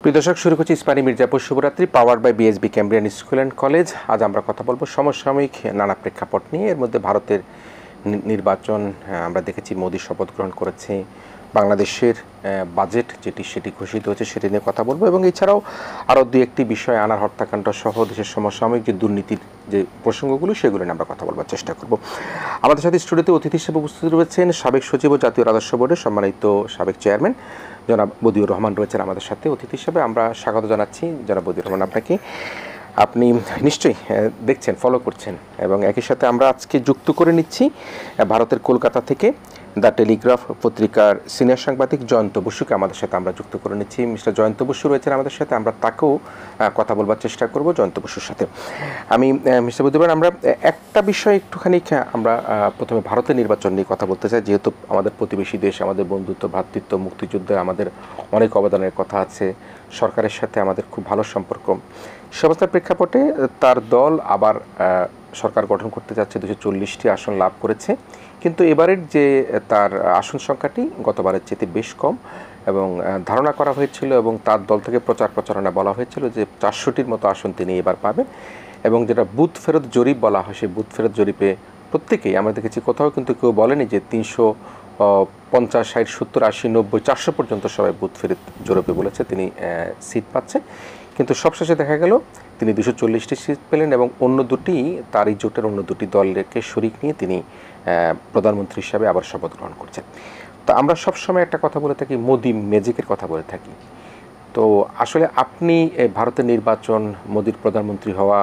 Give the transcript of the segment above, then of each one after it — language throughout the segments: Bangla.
প্রিয় দর্শক, শুরু করছি ইস্পানি মির্জাপুর শুভরাত্রি power by BSB Cambrian school and college. আজ আমরা কথা বলবো সমসাময়িক নানা প্রেক্ষাপট নিয়ে। এর মধ্যে ভারতের নির্বাচন, আমরা দেখেছি মোদি শপথ গ্রহণ করেছে, বাংলাদেশের বাজেট সেটি ঘোষিত হয়েছে, সেটি নিয়ে কথা বলবো এবং এছাড়াও আরও দু একটি বিষয়, আনার হত্যাকাণ্ড সহ দেশের সমসাময়িক যে দুর্নীতির যে প্রসঙ্গগুলো সেগুলো নিয়ে আমরা কথা বলবার চেষ্টা করব। আমাদের সাথে স্টুডিওতে অতিথি হিসেবে উপস্থিত রয়েছেন সাবেক সচিব ও জাতীয় রাজস্ব বোর্ডের সম্মানিত সাবেক চেয়ারম্যান জনাব বদিউর রহমান রয়েছেন আমাদের সাথে অতিথি হিসেবে। আমরা স্বাগত জানাচ্ছি জনাব বদিউর রহমান আপনাকে। আপনি নিশ্চয়ই দেখছেন, ফলো করছেন এবং একই সাথে আমরা আজকে যুক্ত করে নিচ্ছি ভারতের কলকাতা থেকে দ্য টেলিগ্রাফ পত্রিকার সিনিয়র সাংবাদিক জয়ন্ত বসুকে আমাদের সাথে আমরা যুক্ত করে নিচ্ছি। মিস্টার জয়ন্ত বসু রয়েছেন আমাদের সাথে, আমরা তাকেও কথা বলবার চেষ্টা করব জয়ন্ত বসুর সাথে। আমি মিস্টার বদিউর, আমরা একটা বিষয় একটুখানি আমরা প্রথমে ভারতের নির্বাচন নিয়ে কথা বলতে চাই, যেহেতু আমাদের প্রতিবেশী দেশ, আমাদের বন্ধুত্ব, ভ্রাতৃত্ব, মুক্তিযুদ্ধে আমাদের অনেক অবদানের কথা আছে, সরকারের সাথে আমাদের খুব ভালো সম্পর্ক। সর্বস্থার প্রেক্ষাপটে তার দল আবার সরকার গঠন করতে যাচ্ছে, 240টি আসন লাভ করেছে, কিন্তু এবারের যে তার আসন সংখ্যাটি গতবারের চেয়ে বেশ কম এবং ধারণা করা হয়েছিল এবং তার দল থেকে প্রচারণা বলা হয়েছিল যে 400টির মতো আসন তিনি এবার পাবেন। এবং যেটা বুথ ফেরত জরিপ বলা হয়, সেই বুথ ফেরত জরিপে প্রত্যেকেই আমরা দেখেছি, কোথাও কিন্তু কেউ বলেনি যে 350, 60, 70, 80, 90, 400 পর্যন্ত সবাই বুথ ফেরত জরিপে বলেছে তিনি সিট পাচ্ছেন। কিন্তু সবশেষে দেখা গেল তিনি 240টি সিট পেলেন এবং অন্য দুটি, তার এই জোটের অন্য দুটি দলকে শরিক নিয়ে তিনি প্রধানমন্ত্রী হিসাবে আবার শপথ গ্রহণ করছেন। তো আমরা সবসময় একটা কথা বলে থাকি, মোদি ম্যাজিকের কথা বলে থাকি। তো আসলে আপনি ভারতের নির্বাচন, মোদির প্রধানমন্ত্রী হওয়া,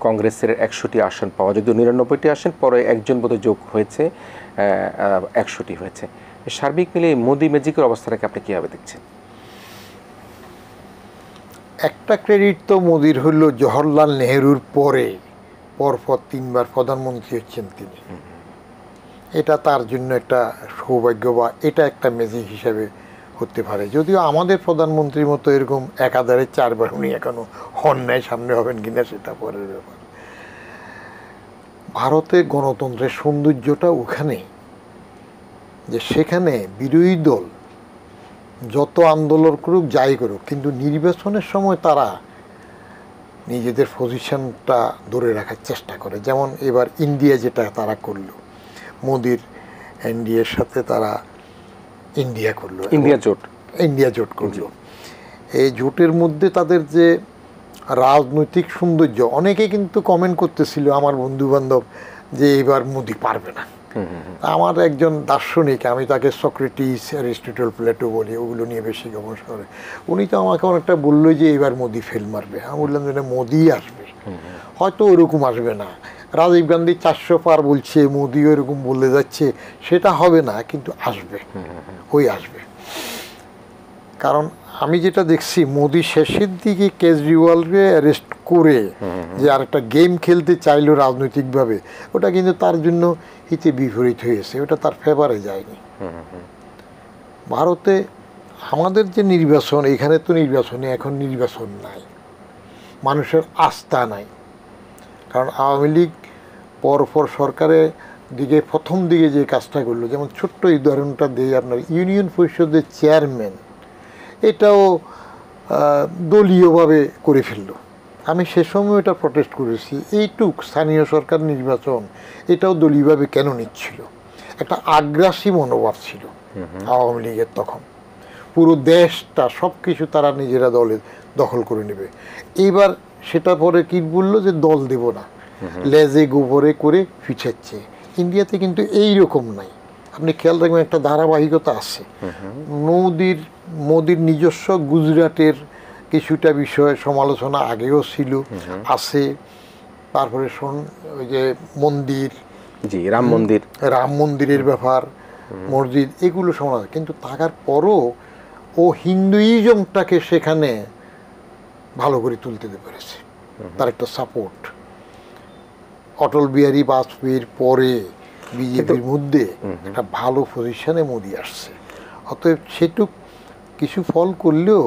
কংগ্রেসের 100টি আসন পাওয়া, যদিও 99টি আসন, পরে একজন বোধহয় যোগ হয়েছে, 100টি হয়েছে, সার্বিক মিলে মোদি ম্যাজিকের অবস্থাটাকে আপনি কীভাবে দেখছেন? একটা ক্রেডিট তো মোদির হইল, জওহরলাল নেহরুর পরপর 3বার প্রধানমন্ত্রী হচ্ছেন তিনি। এটা তার জন্য একটা সৌভাগ্য বা এটা একটা ম্যাজিক হিসাবে হতে পারে। যদিও আমাদের প্রধানমন্ত্রীর মতো এরকম একাধারে 4বার উনি এখনো হন নাই, সামনে হবেন কিনা সেটা পরের ব্যাপার। ভারতে গণতন্ত্রের সৌন্দর্যটা ওখানে যে সেখানে বিরোধী দল যত আন্দোলন করুক, যাই করুক, কিন্তু নির্বাচনের সময় তারা নিজেদের পজিশনটা ধরে রাখার চেষ্টা করে। যেমন এবার ইন্ডিয়া যেটা তারা করলো, মোদির এনডিএর সাথে তারা ইন্ডিয়া জোট করলো। এই জোটের মধ্যে তাদের যে রাজনৈতিক সৌন্দর্য, অনেকে কিন্তু কমেন্ট করতেছিল আমার বন্ধু বান্ধব যে এবার মোদি পারবে না। আমার একজন দার্শনিক, আমি তাকে সক্রেটিস, অ্যারিস্টটল, প্লেটো বলি, ওগুলো নিয়ে বেশি গবেষণা করে, উনি তো আমাকে অনেকটা বললো যে এবার মোদি ফেল মারবে। আমি বললাম যে মোদি আসবে, হয়তো ওরকম আসবে না। রাজীব গান্ধী 400 পার বলছে, মোদিও এরকম বলে যাচ্ছে, সেটা হবে না, কিন্তু আসবে, আসবে। কারণ আমি যেটা দেখছি, মোদি শেষের দিকে কেজরিওয়ালকে অ্যারেস্ট করে যে আরেকটা গেম খেলতে চাইলো রাজনৈতিকভাবে, ওটা কিন্তু তার জন্য হিতে বিপরীত হয়েছে, ওটা তার ফেভারে যায়নি। ভারতে আমাদের যে নির্বাচন, এখানে তো নির্বাচনে এখন নির্বাচন নাই, মানুষের আস্থা নাই। কারণ আওয়ামী লীগ পরপর সরকারের দিকে প্রথম দিকে যে কাজটা করলো, যেমন ছোট্ট উদাহরণটা দিয়ে আপনার ইউনিয়ন পরিষদের চেয়ারম্যান, এটাও দলীয়ভাবে করে ফেললো। আমি সে সময় এটা প্রটেস্ট করেছি, এইটুক স্থানীয় সরকার নির্বাচন এটাও দলীয়ভাবে কেন নিচ্ছিল? একটা আগ্রাসী মনোভাব ছিল আওয়ামী লীগের তখন, পুরো দেশটা সব কিছু তারা নিজেরা দখল করে নেবে। এইবার সেটা পরে কি বললো যে দল দেব না, লেজে গোবরে করে ফিচাচ্ছে। ইন্ডিয়াতে কিন্তু এই রকম নাই, আপনি খেয়াল রাখবেন, একটা ধারাবাহিকতা আছে। মোদির নিজস্ব গুজরাটের কিছুটা বিষয়ে সমালোচনা আগেও ছিল, আছে। তারপরে ওই যে মন্দির, রাম মন্দিরের ব্যাপার, মসজিদ, এগুলো সমালোচনা, কিন্তু থাকার পরও ও হিন্দুইজমটাকে সেখানে ভালো করে তুলতে পেরেছে, তার একটা সাপোর্ট। অটল বিহারী বাজপেয়ীর পরে বিজেপির মধ্যে একটা ভালো পজিশনে মোদি আসছে। অতএব সেটুক কিছু ফল করলেও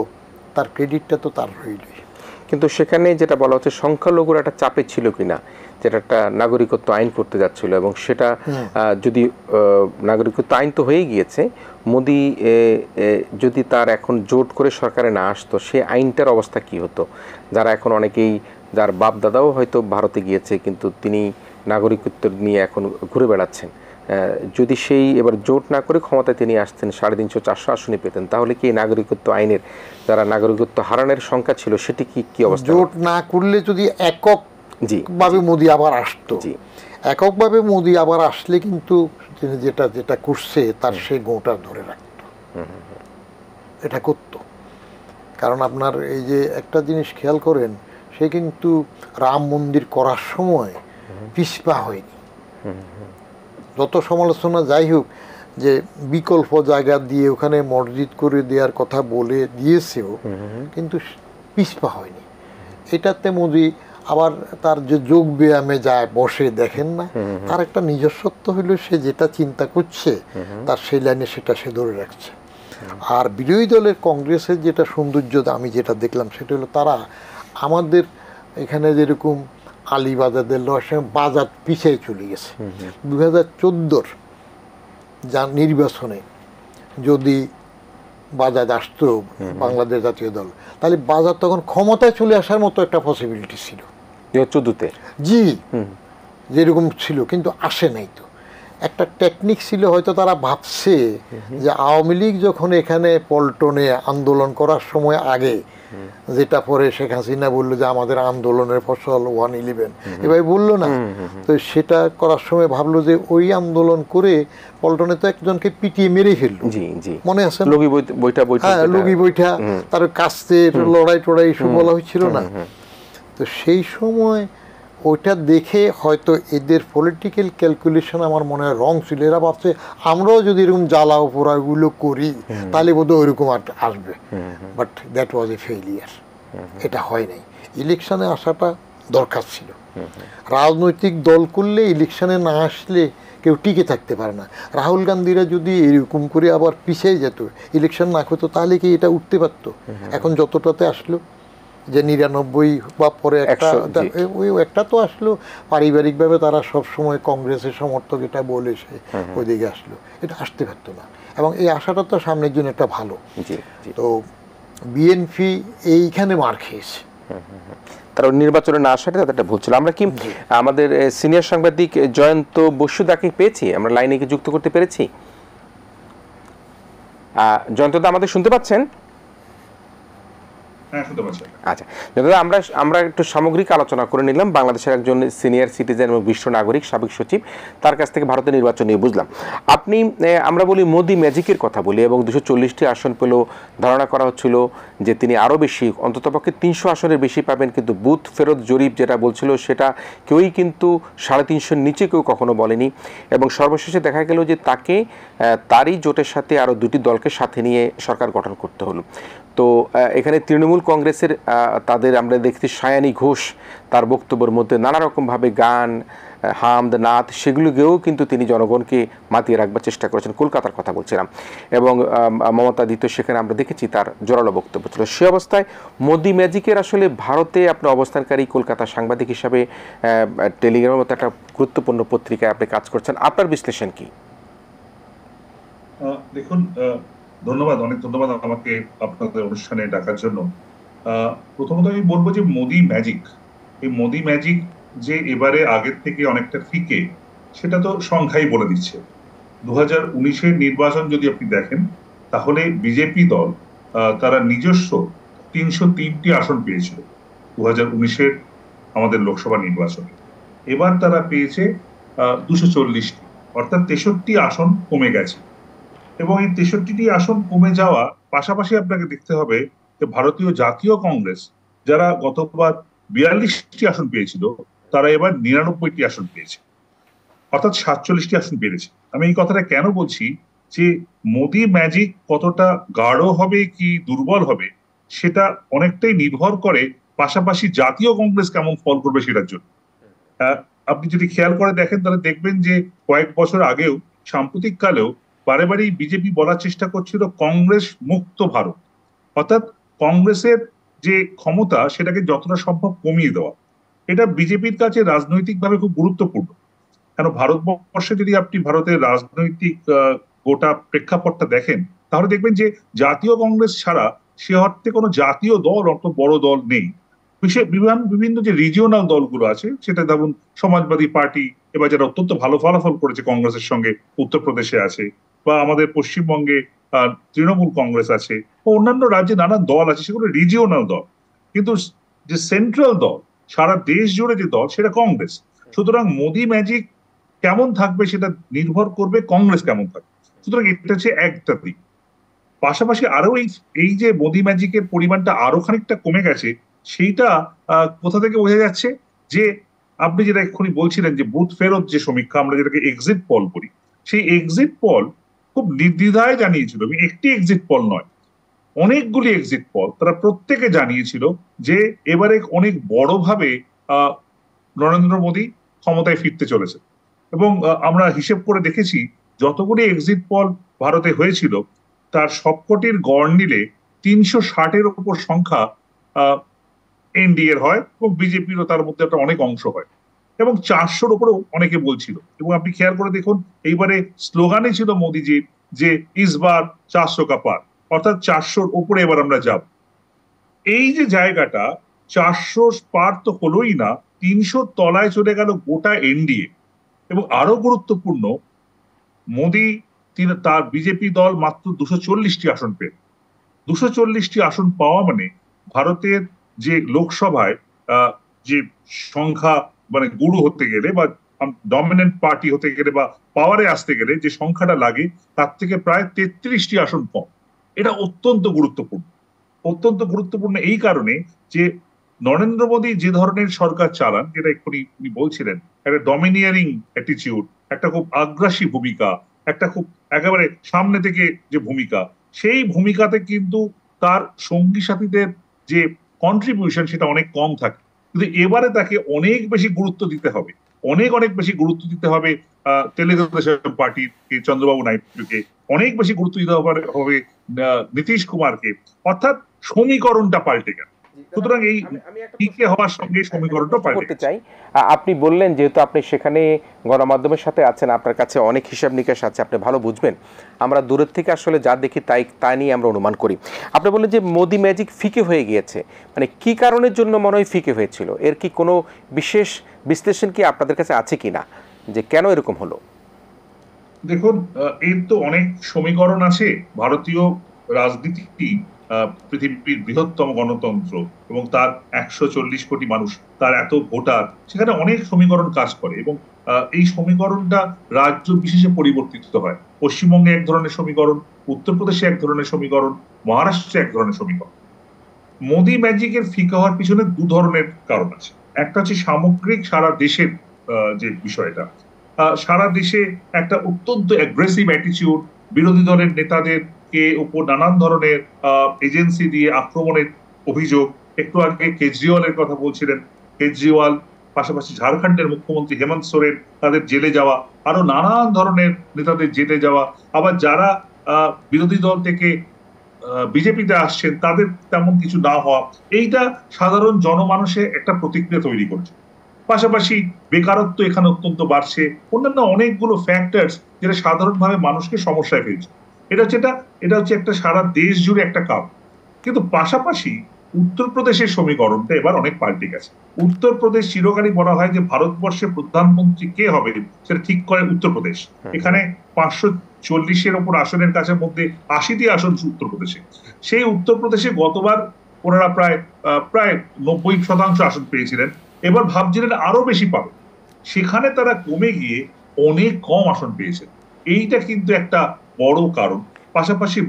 তার ক্রেডিটটা তো তার রইলই। কিন্তু সেখানে যেটা বলা হচ্ছে সংখ্যালঘুর একটা চাপে ছিল কিনা, যেটা একটা নাগরিকত্ব আইন করতে যাচ্ছিল, এবং সেটা যদি নাগরিকত্ব আইন তো হয়ে গিয়েছে, মোদি যদি তার এখন জোট করে সরকারে না আসতো, সে আইনটার অবস্থা কি হতো? যারা এখন অনেকেই, যার বাপ দাদাও হয়তো ভারতে গিয়েছে কিন্তু তিনি নাগরিকত্ব নিয়ে এখন ঘুরে বেড়াচ্ছেন, যদি সেই এবার জোট না করে ক্ষমতায় তিনি আসতেন, 350-400 আসনই পেতেন, তাহলে কি নাগরিকত্ব আইনের যারা নাগরিকত্ব হারানোর সংখ্যা ছিল সেটি কি অবস্থা? জোট না করলে যদি একক ভাবে মোদি আবার আসতো, এককভাবে মোদি আবার আসলে কিন্তু তিনি যেটা যেটা করছে তার সেই গোটা ধরে রাখতো, এটা করতো। কারণ আপনার এই যে একটা জিনিস খেয়াল করেন, সে কিন্তু রাম মন্দির করার সময় পিছপা হয়নি। যত সমালোচনা যাই হোক, যে বিকল্প জায়গা দিয়ে ওখানে মসজিদ করে দেওয়ার কথা বলে দিয়েছেও, কিন্তু পিছপা হয়নি। এটাতে মোদি আবার তার যে যোগ ব্যায়ামে যায় বসে দেখেন না, তার একটা নিজস্বত্ব হইল, সে যেটা চিন্তা করছে তার সেই লাইনে সেটা সে ধরে রাখছে। আর বিরোধী দলের কংগ্রেসের যেটা সৌন্দর্য আমি যেটা দেখলাম সেটা হলো, তারা আমাদের এখানে যেরকম আলীবাজাদের বাজার পিছিয়ে চলে গেছে। 2014 যা নির্বাচনে যদি বাজাজ আসতো বাংলাদেশ জাতীয় দল, তাহলে বাজার তখন ক্ষমতায় চলে আসার মতো একটা পসিবিলিটি ছিল 2014-তে। জি, যেরকম ছিল, কিন্তু আসে নাই। তো একটা টেকনিক ছিল, হয়তো তারা ভাবছে যে আওয়ামী লীগ যখন এখানে পল্টনে আন্দোলন করার সময় আগে, যেটা পরে শেখ হাসিনা বললো যে আমাদের আন্দোলনের ফসল 111, এভাবে বললো না, তো সেটা করার সময় ভাবলো যে ওই আন্দোলন করে পল্টনে তো একজনকে পিটিয়ে মেরে ফেললো, মনে আছে? হ্যাঁ, লগি বৈঠা, তার কাস্তের লড়াই টড়াই সব বলা হয়েছিল না? তো সেই সময় ওইটা দেখে হয়তো এদের পলিটিক্যাল ক্যালকুলেশন আমার মনে হয় রং ছিল। এরা ভাবছে আমরাও যদি এরকম জ্বালা পোড়াগুলো করি তাহলে বোধহয় ওইরকম আসবে, but that was A failure. এটা হয় নাই। ইলেকশনে আসাটা দরকার ছিল। রাজনৈতিক দল করলে ইলেকশনে না আসলে কেউ টিকে থাকতে পারে না। রাহুল গান্ধীরা যদি এরকম করে আবার পিছিয়ে যেত, ইলেকশন না হতো, তাহলে কি এটা উঠতে পারতো? এখন যতটাতে আসলো, যে 99 বা পরে একটা তো আসলো, পারিবারিকভাবে তারা সব সময় কংগ্রেসের সমর্থক এটা বলে সে ওইদিকে আসলো, এটা আসতে পারতো না। এবং এই আশাটা তো সামনের জন্য একটা ভালো। তো বিএনপি এইখানে মার খেয়েছে, তারা নির্বাচনে না আসাটা তাদের একটা ভুল ছিল। আমরা কি আমাদের সিনিয়র সাংবাদিক জয়ন্ত বসুদাকে পেয়েছি? আমরা লাইনে কি যুক্ত করতে পেরেছি? জয়ন্তদা আমাদের শুনতে পাচ্ছেন? আচ্ছা, আমরা একটু সামগ্রিক আলোচনা করে নিলাম। বাংলাদেশের একজন সিনিয়র সিটিজেন এবং বিশ্ব নাগরিক, সাবেক সচিব, তার কাছ থেকে ভারতের নির্বাচন নিয়ে বুঝলাম। আপনি, আমরা বলি মোদি ম্যাজিকের কথা বলি, এবং 240টি আসন পেল, ধারণা করা হচ্ছিল যে তিনি আরও বেশি, অন্ততপক্ষে 300 আসনের বেশি পাবেন, কিন্তু বুথ ফেরত জরিপ যেটা বলছিল সেটা কেউই কিন্তু 350-র নিচে কেউ কখনো বলেনি। এবং সর্বশেষে দেখা গেল যে তাকে তারই জোটের সাথে আরও 2টি দলকে সাথে নিয়ে সরকার গঠন করতে হলো। তো এখানে তৃণমূল কংগ্রেসের তাদের আমরা দেখছি সায়ানী ঘোষ, তার বক্তব্যের মধ্যে নানা রকমভাবে গান, হামদ, নাথ, সেগুলোকেও কিন্তু তিনি জনগণকে মাতিয়ে রাখবার চেষ্টা করেছেন। কলকাতার কথা বলছিলাম। এবং মমতা দিত্য, সেখানে আমরা দেখেছি তার জোরালো বক্তব্য ছিল। সে অবস্থায় মোদি ম্যাজিকের আসলে ভারতে আপনি অবস্থানকারী কলকাতার সাংবাদিক হিসাবে টেলিগ্রামের মতো একটা গুরুত্বপূর্ণ পত্রিকায় আপনি কাজ করছেন, আপনার বিশ্লেষণ কি? দেখুন, ধন্যবাদ, অনেক ধন্যবাদ আমাকে আপনাদের অনুষ্ঠানে ডাকার জন্য। প্রথমত আমি বলবো যে মোদি ম্যাজিক, এই মোদি ম্যাজিক যে এবারে আগের থেকে অনেকটা ফিকে, সেটা তো সংখ্যাই বলে দিচ্ছে। 2019-এর নির্বাচন যদি আপনি দেখেন, তাহলে বিজেপি দল তারা নিজস্ব 303টি আসন পেয়েছিল 2019-এর আমাদের লোকসভা নির্বাচনে। এবার তারা পেয়েছে 240টি, অর্থাৎ 63টি আসন কমে গেছে। এবং এই 63টি আসন কমে যাওয়া পাশাপাশি আপনাকে দেখতে হবে যে ভারতীয় জাতীয় কংগ্রেস, যারা গতবার 42টি আসন পেয়েছিল, তারা এবার 99টি আসন পেয়েছে, অর্থাৎ 47টি আসন বেড়েছে। আমি এই কথাটা কেন বলছি, যে মোদি ম্যাজিক কতটা গাঢ় হবে কি দুর্বল হবে সেটা অনেকটাই নির্ভর করে পাশাপাশি জাতীয় কংগ্রেস কেমন ফল করবে সেটার জন্য। আপনি যদি খেয়াল করে দেখেন, তাহলে দেখবেন যে কয়েক বছর আগেও, সাম্প্রতিক কালেও বারে বিজেপি বলার চেষ্টা করছিল কংগ্রেস মুক্ত ভারত, অর্থাৎ কংগ্রেসের যে ক্ষমতা সেটাকে যতটা সম্ভব কমিয়ে দেওয়া, এটা বিজেপির কাছে রাজনৈতিকভাবে খুব গুরুত্বপূর্ণ। কেন ভারতবর্ষে যদি আপনি ভারতের রাজনৈতিক গোটা প্রেক্ষাপটটা দেখেন, তাহলে দেখবেন যে জাতীয় কংগ্রেস ছাড়া সে অর্থে কোনো জাতীয় দল অত বড় দল নেই। বিভিন্ন যে রিজিওনাল দলগুলো আছে, সেটা ধরুন সমাজবাদী পার্টি এবার যারা অত্যন্ত ভালো ফলাফল করেছে কংগ্রেসের সঙ্গে উত্তরপ্রদেশে আছে, বা আমাদের পশ্চিমবঙ্গে তৃণমূল কংগ্রেস আছে, বা অন্যান্য রাজ্যে নানা দল আছে, সেগুলো রিজিওনাল দল। কিন্তু যে সেন্ট্রাল দল, সারা দেশ জুড়ে যে দল, সেটা কংগ্রেস। সুতরাং মোদি ম্যাজিক কেমন থাকবে সেটা নির্ভর করবে কংগ্রেস কেমন থাকবে। সুতরাং এটা হচ্ছে একটা দিক। পাশাপাশি আরো এই যে মোদি ম্যাজিকের পরিমাণটা আরো খানিকটা কমে গেছে, সেইটা কোথা থেকে বোঝা যাচ্ছে, যে আপনি যেটা এক্ষুনি বলছিলেন যে বুথ ফেরত যে সমীক্ষা, আমরা যেটাকে এক্সিট পল করি, সেই এক্সিট পল খুব নির্দ্বিধায় জানিয়েছিল, একটি এক্সিট পল নয়, অনেকগুলি এক্সিট পল, তারা প্রত্যেকে জানিয়েছিল যে এবারে অনেক বড়ভাবে নরেন্দ্র মোদী ক্ষমতায় ফিরতে চলেছে। এবং আমরা হিসেব করে দেখেছি, যতগুলি এক্সিট পল ভারতে হয়েছিল তার সবকটির গড় নিলে 360-এর উপর সংখ্যা এনডিএর হয়, এবং বিজেপিরও তার মধ্যে একটা অনেক অংশ হয়, এবং 400-র উপরেও অনেকে বলছিল। এবং আপনি খেয়াল করে দেখুন, এইবারে স্লোগানে ছিল মোদিজির যে ইসবার 400 কা পার, অর্থাৎ 400-র উপরে এবার আমরা যাব। এই যে জায়গাটা 400 পার তো হলোই না, 300 তলায় চলে গেল গোটা এনডিএ। এবং আরো গুরুত্বপূর্ণ, মোদি তার বিজেপি দল মাত্র 240টি আসন পেল। 240টি আসন পাওয়া মানে ভারতের যে লোকসভায় যে সংখ্যা, মানে গুরু হতে গেলে বা ডমিনেন্ট পার্টি হতে গেলে বা পাওয়ারে আসতে গেলে যে সংখ্যাটা লাগে, তার থেকে প্রায় 33টি আসন কম। এটা অত্যন্ত গুরুত্বপূর্ণ। অত্যন্ত গুরুত্বপূর্ণ এই কারণে যে নরেন্দ্র মোদী যে ধরনের সরকার চালান, যেটা এক্ষুনি উনি বলছিলেন, একটা ডমিনিয়ারিং অ্যাটিচিউড, একটা খুব আগ্রাসী ভূমিকা, একটা খুব একেবারে সামনে থেকে যে ভূমিকা, সেই ভূমিকাতে কিন্তু তার সঙ্গী সাথীদের যে কন্ট্রিবিউশন সেটা অনেক কম থাকে। কিন্তু এবারে তাকে অনেক বেশি গুরুত্ব দিতে হবে, অনেক বেশি গুরুত্ব দিতে হবে তেলেগু দেশম পার্টির চন্দ্রবাবু নাইডুকে, অনেক বেশি গুরুত্ব দিতে হবে নীতিশ কুমারকে। অর্থাৎ সমীকরণটা পাল্টে গেল। সুতরাং এই পিকে হওয়ার সঙ্গে সমীকরণটা পাল্টে চাই। আপনি বললেন যেহেতু আপনি সেখানে গণমাধ্যমের সাথে আছেন, আপনার কাছে অনেক হিসাব নিকাশ আছে, আপনি ভালো বুঝবেন। আমরা দূরের থেকে আসলে যা দেখি তাই নিয়ে আমরা অনুমান করি। আপনি বললেন যে মোদি ম্যাজিক ফিকে হয়ে গিয়েছে, মানে কি কারণের জন্য মনে হয় ফিকে হয়েছিল? এর কি কোনো বিশেষ বিশ্লেষণ কি আপনাদের কাছে আছে কিনা, যে কেন এরকম হলো? দেখুন, এর তো অনেক সমীকরণ আছে। ভারতীয় রাজনীতি পৃথিবীর বৃহত্তম গণতন্ত্র, এবং তার 140 কোটি মানুষ, তার এত ভোটার, সেখানে অনেক সমীকরণ কাজ করে, এবং এই সমীকরণটা রাজ্য বিশেষে পরিবর্তিত হয়। পশ্চিমবঙ্গে এক ধরনের সমীকরণ, উত্তরপ্রদেশে এক ধরনের সমীকরণ, মহারাষ্ট্রে এক ধরনের সমীকরণ। মোদি ম্যাজিকের ফিকে হওয়ার পিছনে দু ধরনের কারণ আছে। একটা হচ্ছে সামগ্রিক সারা দেশের যে বিষয়টা, সারা দেশে একটা অত্যন্ত অ্যাগ্রেসিভ অ্যাটিচিউড, বিরোধী দলের নেতাদেরকে উপর নানান ধরনের এজেন্সি দিয়ে আক্রমণের অভিযোগ। একটু আগে কেজরিওয়ালের কথা বলছিলেন, কেজরিওয়াল, পাশাপাশি ঝাড়খণ্ডের মুখ্যমন্ত্রী হেমন্ত সোরেন, তাদের জেলে যাওয়া, আরো নানান ধরনের নেতাদের জেলে যাওয়া, আবার যারা বিরোধী দল থেকে বিজেপিতে আসছেন তাদের তেমন কিছু না হওয়া, এইটা সাধারণ জনমানুষে একটা প্রতিক্রিয়া তৈরি করছে। পাশাপাশি বেকারত্ব এখানে অত্যন্ত বাড়ছে, অন্যান্য অনেকগুলো ফ্যাক্টরস যেটা সাধারণভাবে মানুষকে সমস্যায় ফেলছে। এটা হচ্ছে একটা সারা দেশ জুড়ে একটা কারণ। কিন্তু পাশাপাশি উত্তরপ্রদেশের সমীকরণটা এবার অনেক পাল্টে গেছে। উত্তরপ্রদেশ চিরকালই বলা হয় যে ভারতবর্ষের প্রধানমন্ত্রী কে হবে সেটা ঠিক করে উত্তরপ্রদেশ। এখানে 540-এর ওপর আসনের কাছে মধ্যে 80টি আসন উত্তরপ্রদেশে। সেই উত্তরপ্রদেশে গতবার ওনারা প্রায় 90% আসন পেয়েছিলেন, এবার ভাবছিলেন আরো বেশি পাবে, সেখানে তারা কমে গিয়ে অনেক কম আসন পেয়েছেন। এইটা কিন্তু একটা বড় কারণ। পাশাপাশি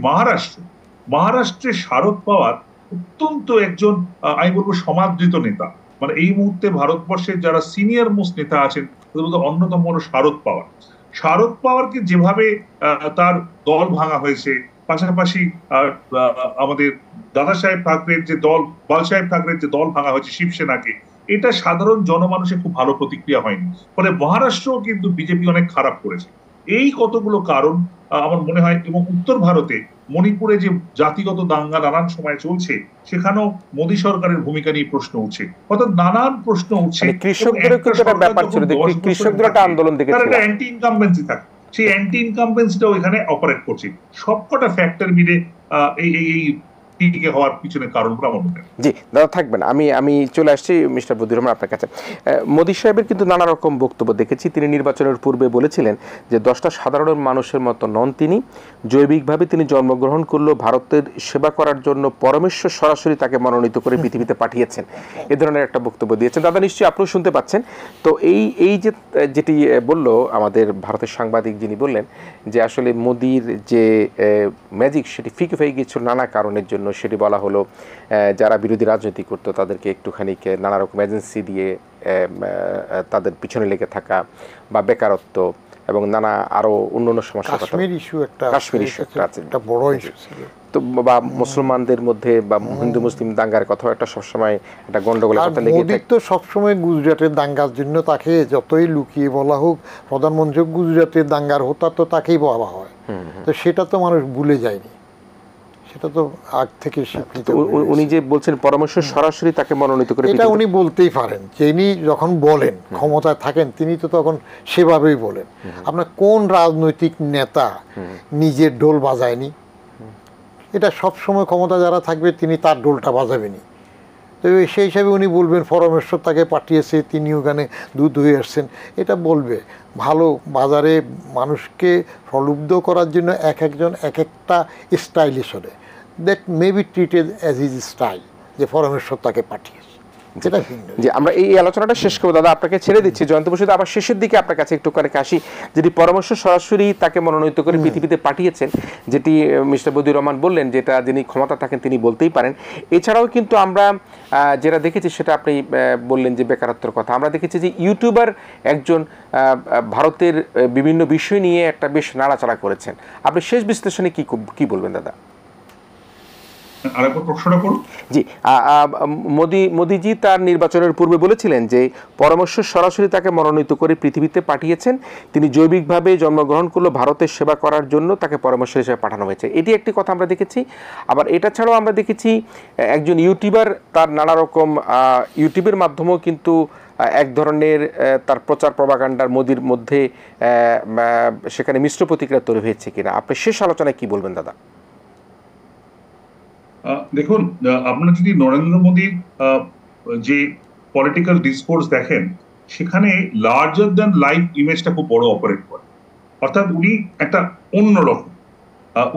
মহারাষ্ট্রে শারদ পাওয়ার অত্যন্ত একজন, আমি বলবো, সমাদৃত নেতা। মানে এই মুহূর্তে ভারতবর্ষের যারা সিনিয়র মোস্ট নেতা আছেন তাদের মধ্যে অন্যতম হলো শারদ পাওয়ারকে যেভাবে তার দল ভাঙা হয়েছে, পাশাপাশি আমাদের দাদা সাহেব ঠাকরের যে দল, বাল সাহেব ঠাকরের যে দল ভাঙা হয়েছে শিবসেনাকে, এটা সাধারণ জনমানুষের খুব ভালো প্রতিক্রিয়া হয়নি। ফলে মহারাষ্ট্রও কিন্তু বিজেপি অনেক খারাপ করেছে। এই কতগুলো কারণ আমার মনে হয়। এবং উত্তর ভারতে মণিপুরে যে জাতিগত দাঙ্গা নানান সময় চলছে, সেখানেও মোদী সরকারের ভূমিকা নিয়ে প্রশ্ন উঠছে, অর্থাৎ নানান প্রশ্ন উঠছে। কৃষকদেরও কিন্তু একটা ব্যাপার ছিল, কৃষকদের একটা আন্দোলন দেখেছিল, একটা অ্যান্টি ইনকামবেন্সি থাকে, সেই অ্যান্টি ইনকামবেন্সিটাও এখানে অপারেট করছে। সবকটা ফ্যাক্টর মিলে এই এই টিকে হওয়ার পিছনে কারণগুলো আমার মনে হয়। জি দাদা থাকবেন, আমি চলে আসছি মিস্টার বদিউর রহমান আপনার কাছে। মোদী সাহেবের কিন্তু নানা রকম বক্তব্য দেখেছি। তিনি নির্বাচনের পূর্বে বলেছিলেন যে 10টা সাধারণ মানুষের মতো নন তিনি, জৈবিকভাবে তিনি জন্মগ্রহণ করলেও ভারতের সেবা করার জন্য পরমেশ্বর সরাসরি তাকে মনোনীত করে পৃথিবীতে পাঠিয়েছেন, এ ধরনের একটা বক্তব্য দিয়েছেন। দাদা নিশ্চয়ই আপনিও শুনতে পাচ্ছেন। তো এই যে যেটি বলল আমাদের ভারতের সাংবাদিক, যিনি বললেন যে আসলে মোদির যে ম্যাজিক সেটি ফিকে হয়ে গিয়েছিল নানা কারণের জন্য, সেটি বলা হলো যারা বিরোধী রাজনীতি করতো তাদেরকে একটুখানি নানা রকম এজেন্সি দিয়ে তাদের পিছনে লেগে থাকা, বা বেকারত্ব এবং নানা আরো অন্যান্য সমস্যা, কাশ্মীর ইস্যু একটা আছে, একটা বড় ইস্যু ছিল, তো বা মুসলমানদের মধ্যে বা হিন্দু মুসলিম দাঙ্গার কথা একটা সবসময় একটা গন্ডগোলের কথা লেগে থাকে। তো সবসময় গুজরাটের দাঙ্গার জন্য তাকে যতই লুকিয়ে বলা হোক, প্রধানমন্ত্রী গুজরাটের দাঙ্গার হোতা তো তাকেই বলা হয়, তো সেটা তো মানুষ ভুলে যায়নি, সেটা তো আগ থেকে স্বীকৃত। উনি যে বলছেন পরামর্শ সরাসরি তাকে মনোনীত করে, এটা উনি বলতেই পারেন, যিনি যখন বলেন ক্ষমতায় থাকেন তিনি তো তখন সেভাবেই বলেন। আপনার কোন রাজনৈতিক নেতা নিজের ঢোল বাজায়নি? এটা সবসময় ক্ষমতা যারা থাকবে তিনি তার ঢোলটা বাজাবেনি। তো সেই হিসাবে উনি বলবেন পরমেশ্বর তাকে পাঠিয়েছে, তিনি ওখানে দুধ হয়ে আসছেন, এটা বলবে। ভালো বাজারে মানুষকে প্রলুব্ধ করার জন্য এক একজন এক একটা স্টাইলিশ হলে, that may be treated as is style, যে পরমেশ্বর তাকে পাঠিয়েছে। যে আমরা এই আলোচনাটা শেষ করবো দাদা, আপনাকে ছেড়ে দিচ্ছি। জয়ন্ত বসু আবার শেষের দিকে আপনার কাছে একটু করে আসি, যেটি পরামর্শ সরাসরি তাকে মনোনীত করে পৃথিবীতে পাঠিয়েছেন, যেটি মিস্টার বদিউর রহমান বললেন, যেটা যিনি ক্ষমতা থাকেন তিনি বলতেই পারেন। এছাড়াও কিন্তু আমরা যেটা দেখেছি সেটা আপনি বললেন যে বেকারত্বের কথা, আমরা দেখেছি যে ইউটিউবার একজন ভারতের বিভিন্ন বিষয় নিয়ে একটা বেশ নাড়াচাড়া করেছেন। আপনি শেষ বিশ্লেষণে কি বলবেন দাদা? জি, মোদিজি তার নির্বাচনের পূর্বে বলেছিলেন যে পরামর্শ সরাসরি তাকে মনোনীত করে পৃথিবীতে পাঠিয়েছেন, তিনি জৈবিকভাবে জন্মগ্রহণ করলেও ভারতের সেবা করার জন্য তাকে পরামর্শ হিসেবে পাঠানো হয়েছে, এটি একটি কথা আমরা দেখেছি। আবার এটা ছাড়াও আমরা দেখেছি একজন ইউটিউবার তার নানা রকম ইউটিউবের মাধ্যমেও কিন্তু এক ধরনের তার প্রচার প্রপাগান্ডার মোদির মধ্যে সেখানে মিশ্র প্রতিক্রিয়া তৈরি হয়েছে কিনা, আপনি শেষ আলোচনায় কি বলবেন দাদা? দেখুন, আপনারা যদি নরেন্দ্র মোদীর যে পলিটিক্যাল ডিসকোর্স দেখেন, সেখানে লার্জার দ্যান লাইফ ইমেজটা খুব বড় অপারেট করে। অর্থাৎ উনি একটা অন্যরকম,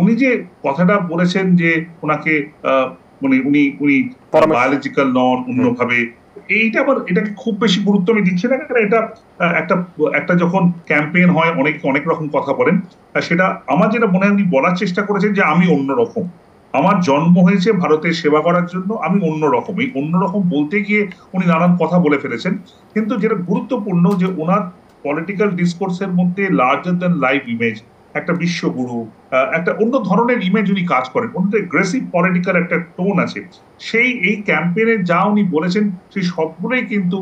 উনি যে কথাটা বলেছেন যে ওনাকে মানে উনি বায়োলজিক্যাল নন, অন্যভাবে, এইটা আবার এটাকে খুব বেশি গুরুত্ব আমি দিচ্ছি না, কারণ এটা একটা যখন ক্যাম্পেইন হয় অনেক রকম কথা বলেন। সেটা আমার যেটা মনে হয় উনি বলার চেষ্টা করেছেন যে আমি অন্যরকম, আমার জন্ম হয়েছে ভারতের সেবা করার জন্য, আমি অন্যরকম। এই অন্যরকম বলতে গিয়ে উনি নানান কথা বলে ফেলেছেন, কিন্তু যেটা গুরুত্বপূর্ণ যে ওনার পলিটিক্যাল ডিসকোর্সের মধ্যে লার্জার দ্যান লাইফ ইমেজ, একটা বিশ্বগুরু, একটা অন্য ধরনের ইমেজ উনি কাজ করেন, অন্য এগ্রেসিভ পলিটিক্যাল একটা টোন আছে। এই ক্যাম্পেইনে যা উনি বলেছেন সেই সবগুলোই কিন্তু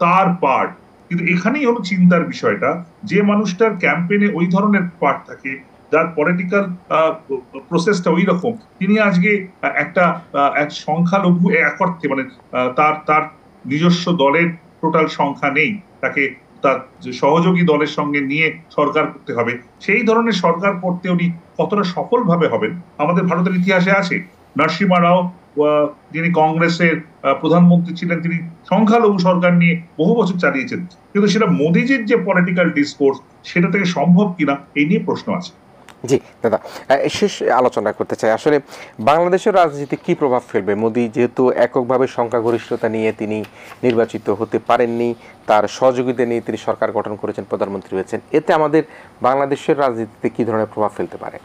তার পার্ট। কিন্তু এখানেই হলো চিন্তার বিষয়টা, যে মানুষটার ক্যাম্পেইনে ওই ধরনের পার্ট থাকে, যার পলিটিক্যাল প্রসেসটা ওই রকম, তিনি আজকে এক সংখ্যালঘু এক অর্থে, মানে তার নিজস্ব দলের টোটাল সংখ্যা নেই, তাকে তার সহযোগী দলের সঙ্গে নিয়ে সরকার করতে হবে। সেই ধরনের সরকার করতে উনি কতটা সফলভাবে হবেন আমাদের ভারতের ইতিহাসে আছে। নরসিমহা রাও, যিনি কংগ্রেসের প্রধানমন্ত্রী ছিলেন, তিনি সংখ্যালঘু সরকার নিয়ে বহু বছর চালিয়েছেন, কিন্তু সেটা মোদিজির যে পলিটিক্যাল ডিসকোর্স, সেটা থেকে সম্ভব কিনা এই নিয়ে প্রশ্ন আছে। জি দাদা, শেষ আলোচনা করতে চাই, আসলে বাংলাদেশের রাজনীতি কি প্রভাব ফেলবে? মোদি যেহেতু এককভাবে সংখ্যাগরিষ্ঠতা নিয়ে তিনি নির্বাচিত হতে পারেননি, তার সহযোগিতা নিয়ে তিনি সরকার গঠন করেছেন, প্রধানমন্ত্রী হয়েছেন, এতে আমাদের বাংলাদেশের রাজনীতিতে কি ধরনের প্রভাব ফেলতে পারে?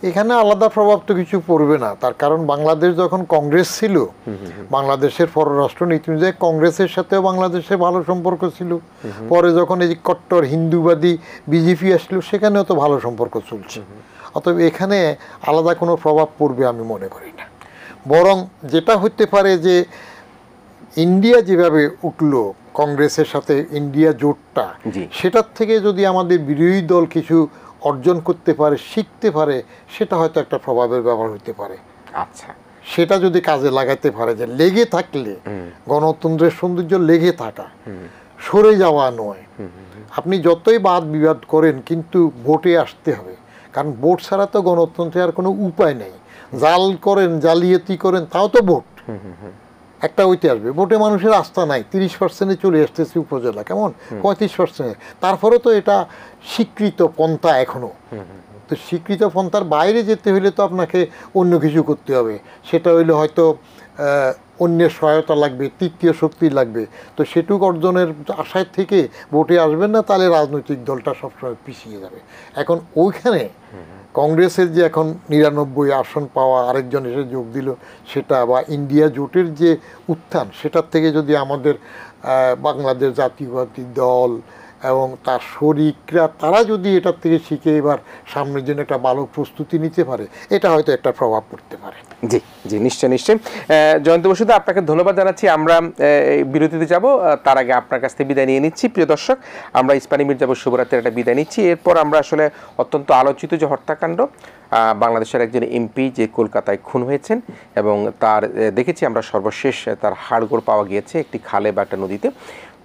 এখানে আলাদা প্রভাব তো কিছু পড়বে না, তার কারণ বাংলাদেশ যখন কংগ্রেস ছিল, বাংলাদেশের পররাষ্ট্র নীতি অনুযায়ী কংগ্রেসের সাথেও বাংলাদেশের ভালো সম্পর্ক ছিল। পরে যখন এই কট্টর হিন্দুবাদী বিজেপি আসলো, সেখানেও তো ভালো সম্পর্ক চলছে। অতএব এখানে আলাদা কোনো প্রভাব পড়বে আমি মনে করি না। বরং যেটা হতে পারে যে ইন্ডিয়া যেভাবে উঠলো কংগ্রেসের সাথে ইন্ডিয়া জোটটা, সেটার থেকে যদি আমাদের বিরোধী দল কিছু অর্জন করতে পারে, শিখতে পারে, সেটা হয়তো একটা প্রভাবের ব্যাপার হতে পারে। আচ্ছা, সেটা যদি কাজে লাগাতে পারে, যে লেগে থাকলে গণতন্ত্রের সৌন্দর্য লেগে থাকা, সরে যাওয়া নয়। আপনি যতই বাদ বিবাদ করেন কিন্তু ভোটে আসতে হবে, কারণ ভোট ছাড়া তো গণতন্ত্রের আর কোনো উপায় নেই। জাল করেন, জালিয়াতি করেন, তাও তো ভোট একটা হইতে আসবে। ভোটে মানুষের আস্থা নাই, 30% চলে আসতেছে উপজেলা, কেমন 35%। তারপরে তো এটা স্বীকৃত পন্থা এখনো। তো স্বীকৃত পন্থার বাইরে যেতে হলে তো আপনাকে অন্য কিছু করতে হবে। সেটা হইলে হয়তো অন্যের সহায়তা লাগবে, তৃতীয় শক্তি লাগবে। তো সেটুক অর্জনের আশায় থেকে ভোটে আসবেন না, তাহলে রাজনৈতিক দলটা সবসময় পিছিয়ে যাবে। এখন ওইখানে কংগ্রেসের যে এখন 99 আসন পাওয়া, আরেকজন এসে যোগ দিল, সেটা বা ইন্ডিয়া জোটের যে উত্থান, সেটার থেকে যদি আমাদের বাংলাদেশ জাতীয়বাদী দল এবং তার শরিকরা তারা যদি এটার থেকে শিখে এবার সামনের জন্য একটা ভালো প্রস্তুতি নিতে পারে, এটা হয়তো একটা প্রভাব পড়তে পারে। জি জি, নিশ্চয় নিশ্চয়। জয়ন্ত বসুদা, আপনাকে ধন্যবাদ জানাচ্ছি। আমরা বিরতিতে যাব, তার আগে আপনার কাছ থেকে বিদায় নিয়ে নিচ্ছি। প্রিয় দর্শক, আমরা ইস্পানী মির্জাপুর শুভরাত্রির একটা বিদায় নিচ্ছি। এরপর আমরা আসলে অত্যন্ত আলোচিত যে হত্যাকাণ্ড, বাংলাদেশের একজন এমপি যে কলকাতায় খুন হয়েছেন, এবং তার দেখেছি আমরা সর্বশেষ তার হাড়গোড় পাওয়া গিয়েছে একটি খালে বা একটা নদীতে।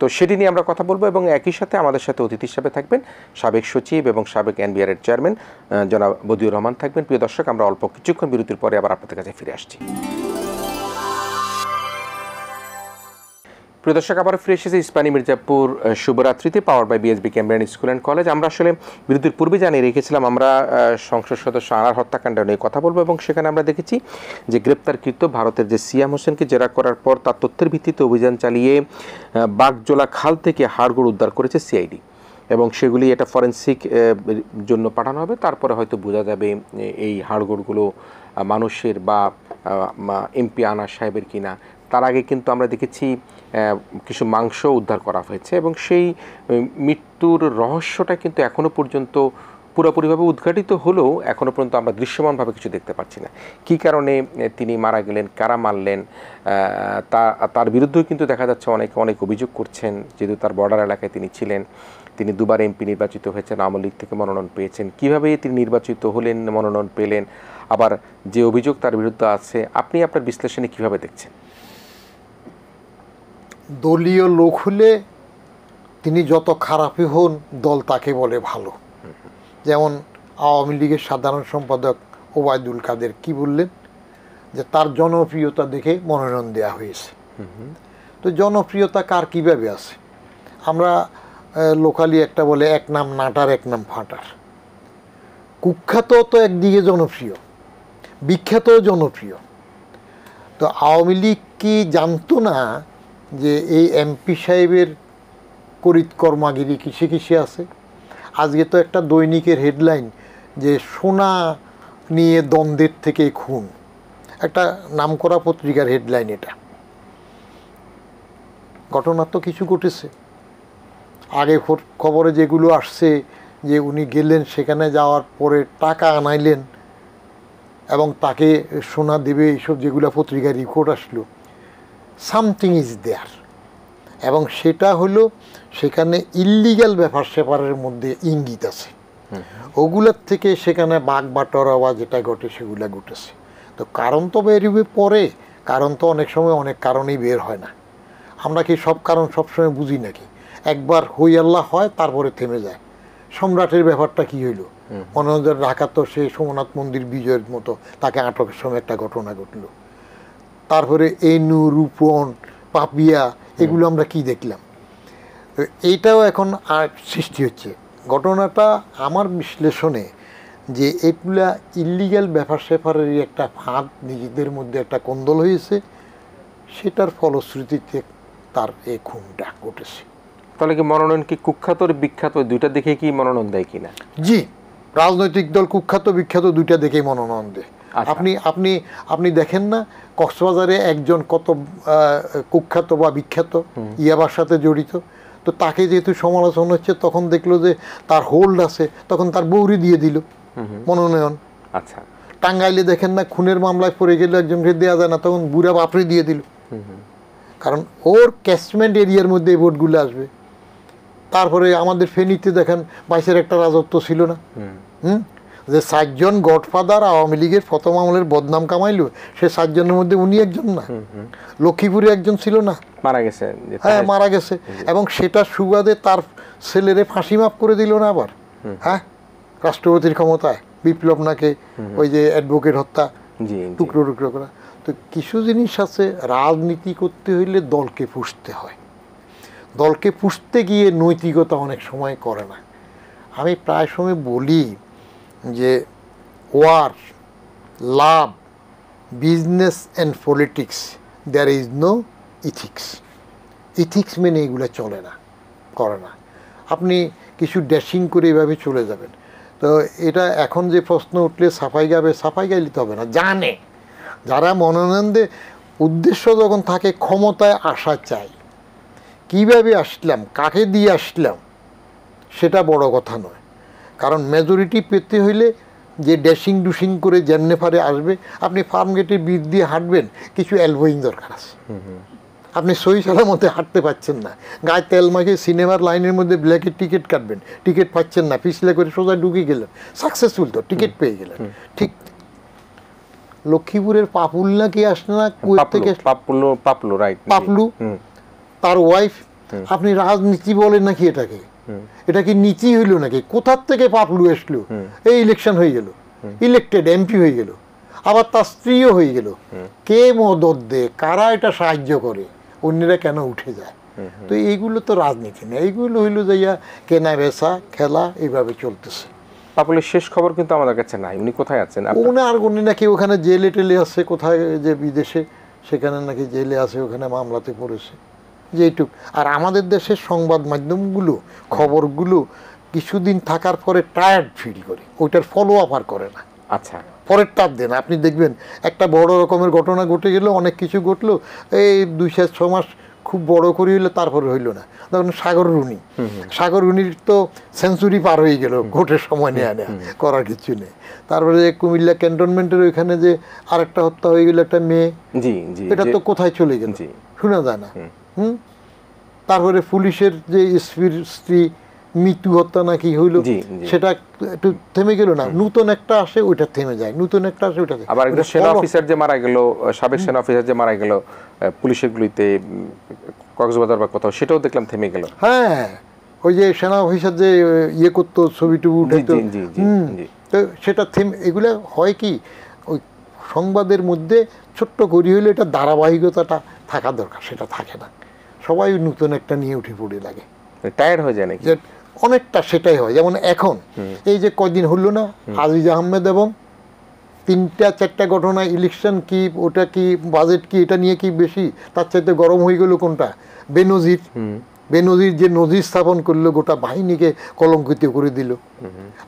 তো সেটি নিয়ে আমরা কথা বলবো, এবং একই সাথে আমাদের সাথে অতিথি হিসাবে থাকবেন সাবেক সচিব এবং সাবেক এনবিআরের চেয়ারম্যান জনাব বদিউর রহমান থাকবেন। প্রিয় দর্শক, আমরা অল্প কিছুক্ষণ বিরতির পরে আবার আপনাদের কাছে ফিরে আসছি। প্রিয় দর্শক, আবার ফিরে এসেছে ইস্পানী মির্জাপুর শুভরাত্রিতে, power by BSB Cambrian school and college. আমরা আসলে বিরতির পূর্বে জানিয়ে রেখেছিলাম আমরা সংসদ সদস্য আনার হত্যাকাণ্ড নিয়ে কথা বলবো, এবং সেখানে আমরা দেখেছি যে গ্রেপ্তারকৃত ভারতের যে সিয়াম হোসেনকে জেরা করার পর তার তথ্যের ভিত্তিতে অভিযান চালিয়ে বাগজোলা খাল থেকে হাড়গোড় উদ্ধার করেছে সিআইডি, এবং সেগুলি এটা ফরেন্সিক জন্য পাঠানো হবে। তারপরে হয়তো বোঝা যাবে এই হাড়গোড়গুলো মানুষের বা এমপি আনার সাহেবের কিনা। তার আগে কিন্তু আমরা দেখেছি কিছু মাংস উদ্ধার করা হয়েছে, এবং সেই মৃত্যুর রহস্যটা কিন্তু এখনও পর্যন্ত পুরোপুরিভাবে উদ্ঘাটিত হলেও এখনও পর্যন্ত আমরা দৃশ্যমানভাবে কিছু দেখতে পাচ্ছি না। কী কারণে তিনি মারা গেলেন, কারা মারলেন, তার বিরুদ্ধেও কিন্তু দেখা যাচ্ছে অনেকে অনেক অভিযোগ করছেন। যেহেতু তার বর্ডার এলাকায় তিনি ছিলেন, তিনি দুবার এমপি নির্বাচিত হয়েছেন, আওয়ামী লীগ থেকে মনোনয়ন পেয়েছেন, কীভাবে তিনি নির্বাচিত হলেন, মনোনয়ন পেলেন, আবার যে অভিযোগ তার বিরুদ্ধে আছে, আপনি আপনার বিশ্লেষণে কীভাবে দেখছেন? দলীয় লোক হলে তিনি যত খারাপই হন, দল তাকে বলে ভালো। যেমন আওয়ামী লীগের সাধারণ সম্পাদক ওবায়দুল কাদের কি বললেন, যে তার জনপ্রিয়তা দেখে মনোনয়ন দেওয়া হয়েছে। তো জনপ্রিয়তা কার কীভাবে আছে? আমরা লোকালি একটা বলে, এক নাম নাটার এক নাম ফাটার। কুখ্যাত তো একদিকে জনপ্রিয়, বিখ্যাতও জনপ্রিয়। তো আওয়ামী লীগ কি জানতো না যে এই এমপি সাহেবের করিতকর্মাগিরি কিসে কিসে আছে? আজকে তো একটা দৈনিকের হেডলাইন যে সোনা নিয়ে দ্বন্দ্বের থেকে খুন, একটা নামকরা পত্রিকার হেডলাইন। এটা ঘটনা তো কিছু ঘটেছে। আগে খবরে যেগুলো আসছে যে উনি গেলেন, সেখানে যাওয়ার পরে টাকা আনাইলেন এবং তাকে সোনা দেবে, এইসব যেগুলো পত্রিকায় রিপোর্ট আসলো, সামথিং ইজ দেয়ার। এবং সেটা হলো সেখানে ইল্লিগ্যাল ব্যাপার স্যাপারের মধ্যে ইঙ্গিত আছে। ওগুলোর থেকে সেখানে বাঘ বাটোয়ারা বা যেটা ঘটে সেগুলো ঘটেছে। তো কারণ তো বেরোবে পরে, কারণ তো অনেক সময় অনেক কারণেই বের হয় না। আমরা কি সব কারণ সবসময় বুঝি নাকি? একবার হই আল্লাহ হয়, তারপরে থেমে যায়। সম্রাটের ব্যাপারটা কি হইল? মনে হয় ঢাকা তো সেই সোমনাথ মন্দির বিজয়ের মতো তাকে আটকের সময় একটা ঘটনা ঘটলো। তারপরে এনু, রূপন, পাপিয়া, এগুলো আমরা কি দেখলাম? এইটাও এখন আর সৃষ্টি হচ্ছে। ঘটনাটা আমার বিশ্লেষণে যে এগুলা ইল্লিগ্যাল ব্যাপার স্যাপারেরই একটা ফাঁদ, নিজেদের মধ্যে একটা কোন্দল হয়েছে, সেটার ফলশ্রুতিতে তার এই খুনটা ঘটেছে। তাহলে কি মনোনয়ন কি কুখ্যাত বিখ্যাত দুইটা দেখে কি মনোনয়ন দেয় কিনা? জি, রাজনৈতিক দল কুখ্যাত বিখ্যাত দুইটা দেখেই মনোনয়ন দেয়। আপনি আপনি আপনি দেখেন না কক্সবাজারে একজন কত কুখ্যাত বা বিখ্যাত ইয়াবার সাথে জড়িত, তো তাকে যেহেতু সমালোচনা হচ্ছে, তখন দেখলো যে তার হোল্ড আছে, তখন তার বৌরি দিয়ে দিল মনোনয়ন। আচ্ছা, টাঙ্গাইলে দেখেন না খুনের মামলায় পড়ে গেলে একজনকে দেওয়া যায় না, তখন বুড়া বাপরে দিয়ে দিল, কারণ ওর ক্যাচমেন্ট এরিয়ার মধ্যে এই ভোটগুলো আসবে। তারপরে আমাদের ফেনীতে দেখেন বাইশের একটা রাজত্ব ছিল না, যে 7 জন গডফাদার আওয়ামী লীগের প্রথম আমলের বদনাম কামাইলো, সে 7 জনের মধ্যে উনি একজন না? লক্ষ্মীপুরে একজন ছিল না, মারা গেছে? হ্যাঁ মারা গেছে, এবং সেটা সুবাদে তার ছেলেরে ফাঁসি মাফ করে দিল না আবার, হ্যাঁ রাষ্ট্রপতির ক্ষমতায় বিপ্লব নাকে ওই যে অ্যাডভোকেট হত্যা, টুকরো টুকরো করা। তো কিছু জিনিস আছে, রাজনীতি করতে হইলে দলকে পুষতে হয়, দলকে পুষতে গিয়ে নৈতিকতা অনেক সময় করে না। আমি প্রায় সময় বলি যে war, love, business and politics, there is no ethics. Ethics মেনে এগুলো চলে না, করে না। আপনি কিছু ড্যাশিং করে এভাবে চলে যাবেন। তো এটা এখন যে প্রশ্ন উঠলে সাফাই গাবে, সাফাই গাইলে তো হবে না। জানে যারা মনোনন্দে উদ্দেশ্য যখন থাকে ক্ষমতায় আসা চাই, কীভাবে আসলাম, কাকে দিয়ে আসলাম, সেটা বড় কথা নয়। কারণ মেজরিটি পেতে হইলে যে ড্যাশিং ডুশিং করে যেমনে পারে আসবে। আপনি ফার্ম গেটের বিট দিয়ে হাঁটবেন, কিছু এলবোয়িং দরকার আছে। আপনি সই সালামতে হাঁটতে পারছেন না, গায়ে তেল মাখিয়ে সিনেমার লাইনের মধ্যে ব্ল্যাকের টিকিট কাটবেন, টিকিট পাচ্ছেন না, পিছলে করে সোজা ঢুকে গেলেন, সাকসেসফুল তো, টিকিট পেয়ে গেলেন। ঠিক লক্ষ্মীপুরের পাপুল না কি আসলে না, কুয়েত থেকে পাপলু, তার ওয়াইফ। আপনি রাজনীতি বলেন নাকি এটাকে? এটা কি নীতি হইল নাকি? কোথার থেকে পাপলু আসলো? এই ইলেকশন হয়ে গেল, ইলেক্টেড এমপি হয়ে গেল, আবার তার স্ত্রীও হয়ে গেল। কে মদত দেয়, কারা এটা সাহায্য করে, অন্যরা কেন উঠে যায়? তো এইগুলো তো রাজনীতি না, এইগুলো হইলো যাইয়া কেনা বেচা খেলা, এইভাবে চলতেছে। পাপুলের শেষ খবর কিন্তু আমাদের কাছে নাই, উনি কোথায় আছেন? উনি নাকি ওখানে জেলে টেলে আছে, কোথায় যে বিদেশে, সেখানে নাকি জেলে আছে, ওখানে মামলাতে পড়েছে, যেইটুক। আর আমাদের দেশের সংবাদ মাধ্যমগুলো খবরগুলো কিছুদিন থাকার পরে টায়ার্ড ফিল করে, ওইটার ফলো আপ আর করে না। আচ্ছা, পরের টাপ দেন। আপনি দেখবেন একটা বড় রকমের ঘটনা ঘটে গেল, অনেক কিছু ঘটলো, এই 2-6 মাস খুব বড় করে হইলো, তারপরে হইলো না। তখন সাগর রুনির তো সেঞ্চুরি পার হয়ে গেল, ভোটের সময় নেওয়া করার কিছু নেই। তারপরে কুমিল্লা ক্যান্টনমেন্টের ওইখানে যে আরেকটা হত্যা হয়ে গেল, একটা মেয়ে, এটা তো কোথায় চলে গেল, শোনা যায় না। তারপরে পুলিশের যে স্ত্রী মৃত্যু হত্যা নাকি হইল, সেটা একটু থেমে গেল না, নতুন একটা আসে ওইটা থেমে যায়, নতুন একটা আসে ওইটা। আবার একটা সেনা অফিসার যে মারা গেল, সাবেক সেনা অফিসার যে মারা গেল পুলিশের গুলিতে কক্সবাজার বা কোথাও, সেটাও দেখলাম থেমে গেল। হ্যাঁ, ওই যে সেনা অফিসার যে ইয়ে করতো, ছবি টবি উঠাইতো, তো সেটা থেমে। এগুলো হয় কি, ওই সংবাদের মধ্যে ছোট্ট করি হইলে এটা ধারাবাহিকতাটা থাকা দরকার, সেটা থাকে না। সবাই নতুন একটা নিয়ে উঠে পড়ে লাগে, টায়ার্ড হয়ে যায় নাকি? অনেকটা সেটাই হয়। যেমন এখন এই যে কয়দিন হলো না, আজিজ আহমেদ এবং 3-4টা ঘটনা, ইলেকশন কি, ওটা কি, বাজেট কি, এটা নিয়ে কি বেশি, তার চাইতে গরম হয়ে গেল কোনটা? বেনজির যে নজির স্থাপন করলো, গোটা বাহিনীকে কলঙ্কিত করে দিল।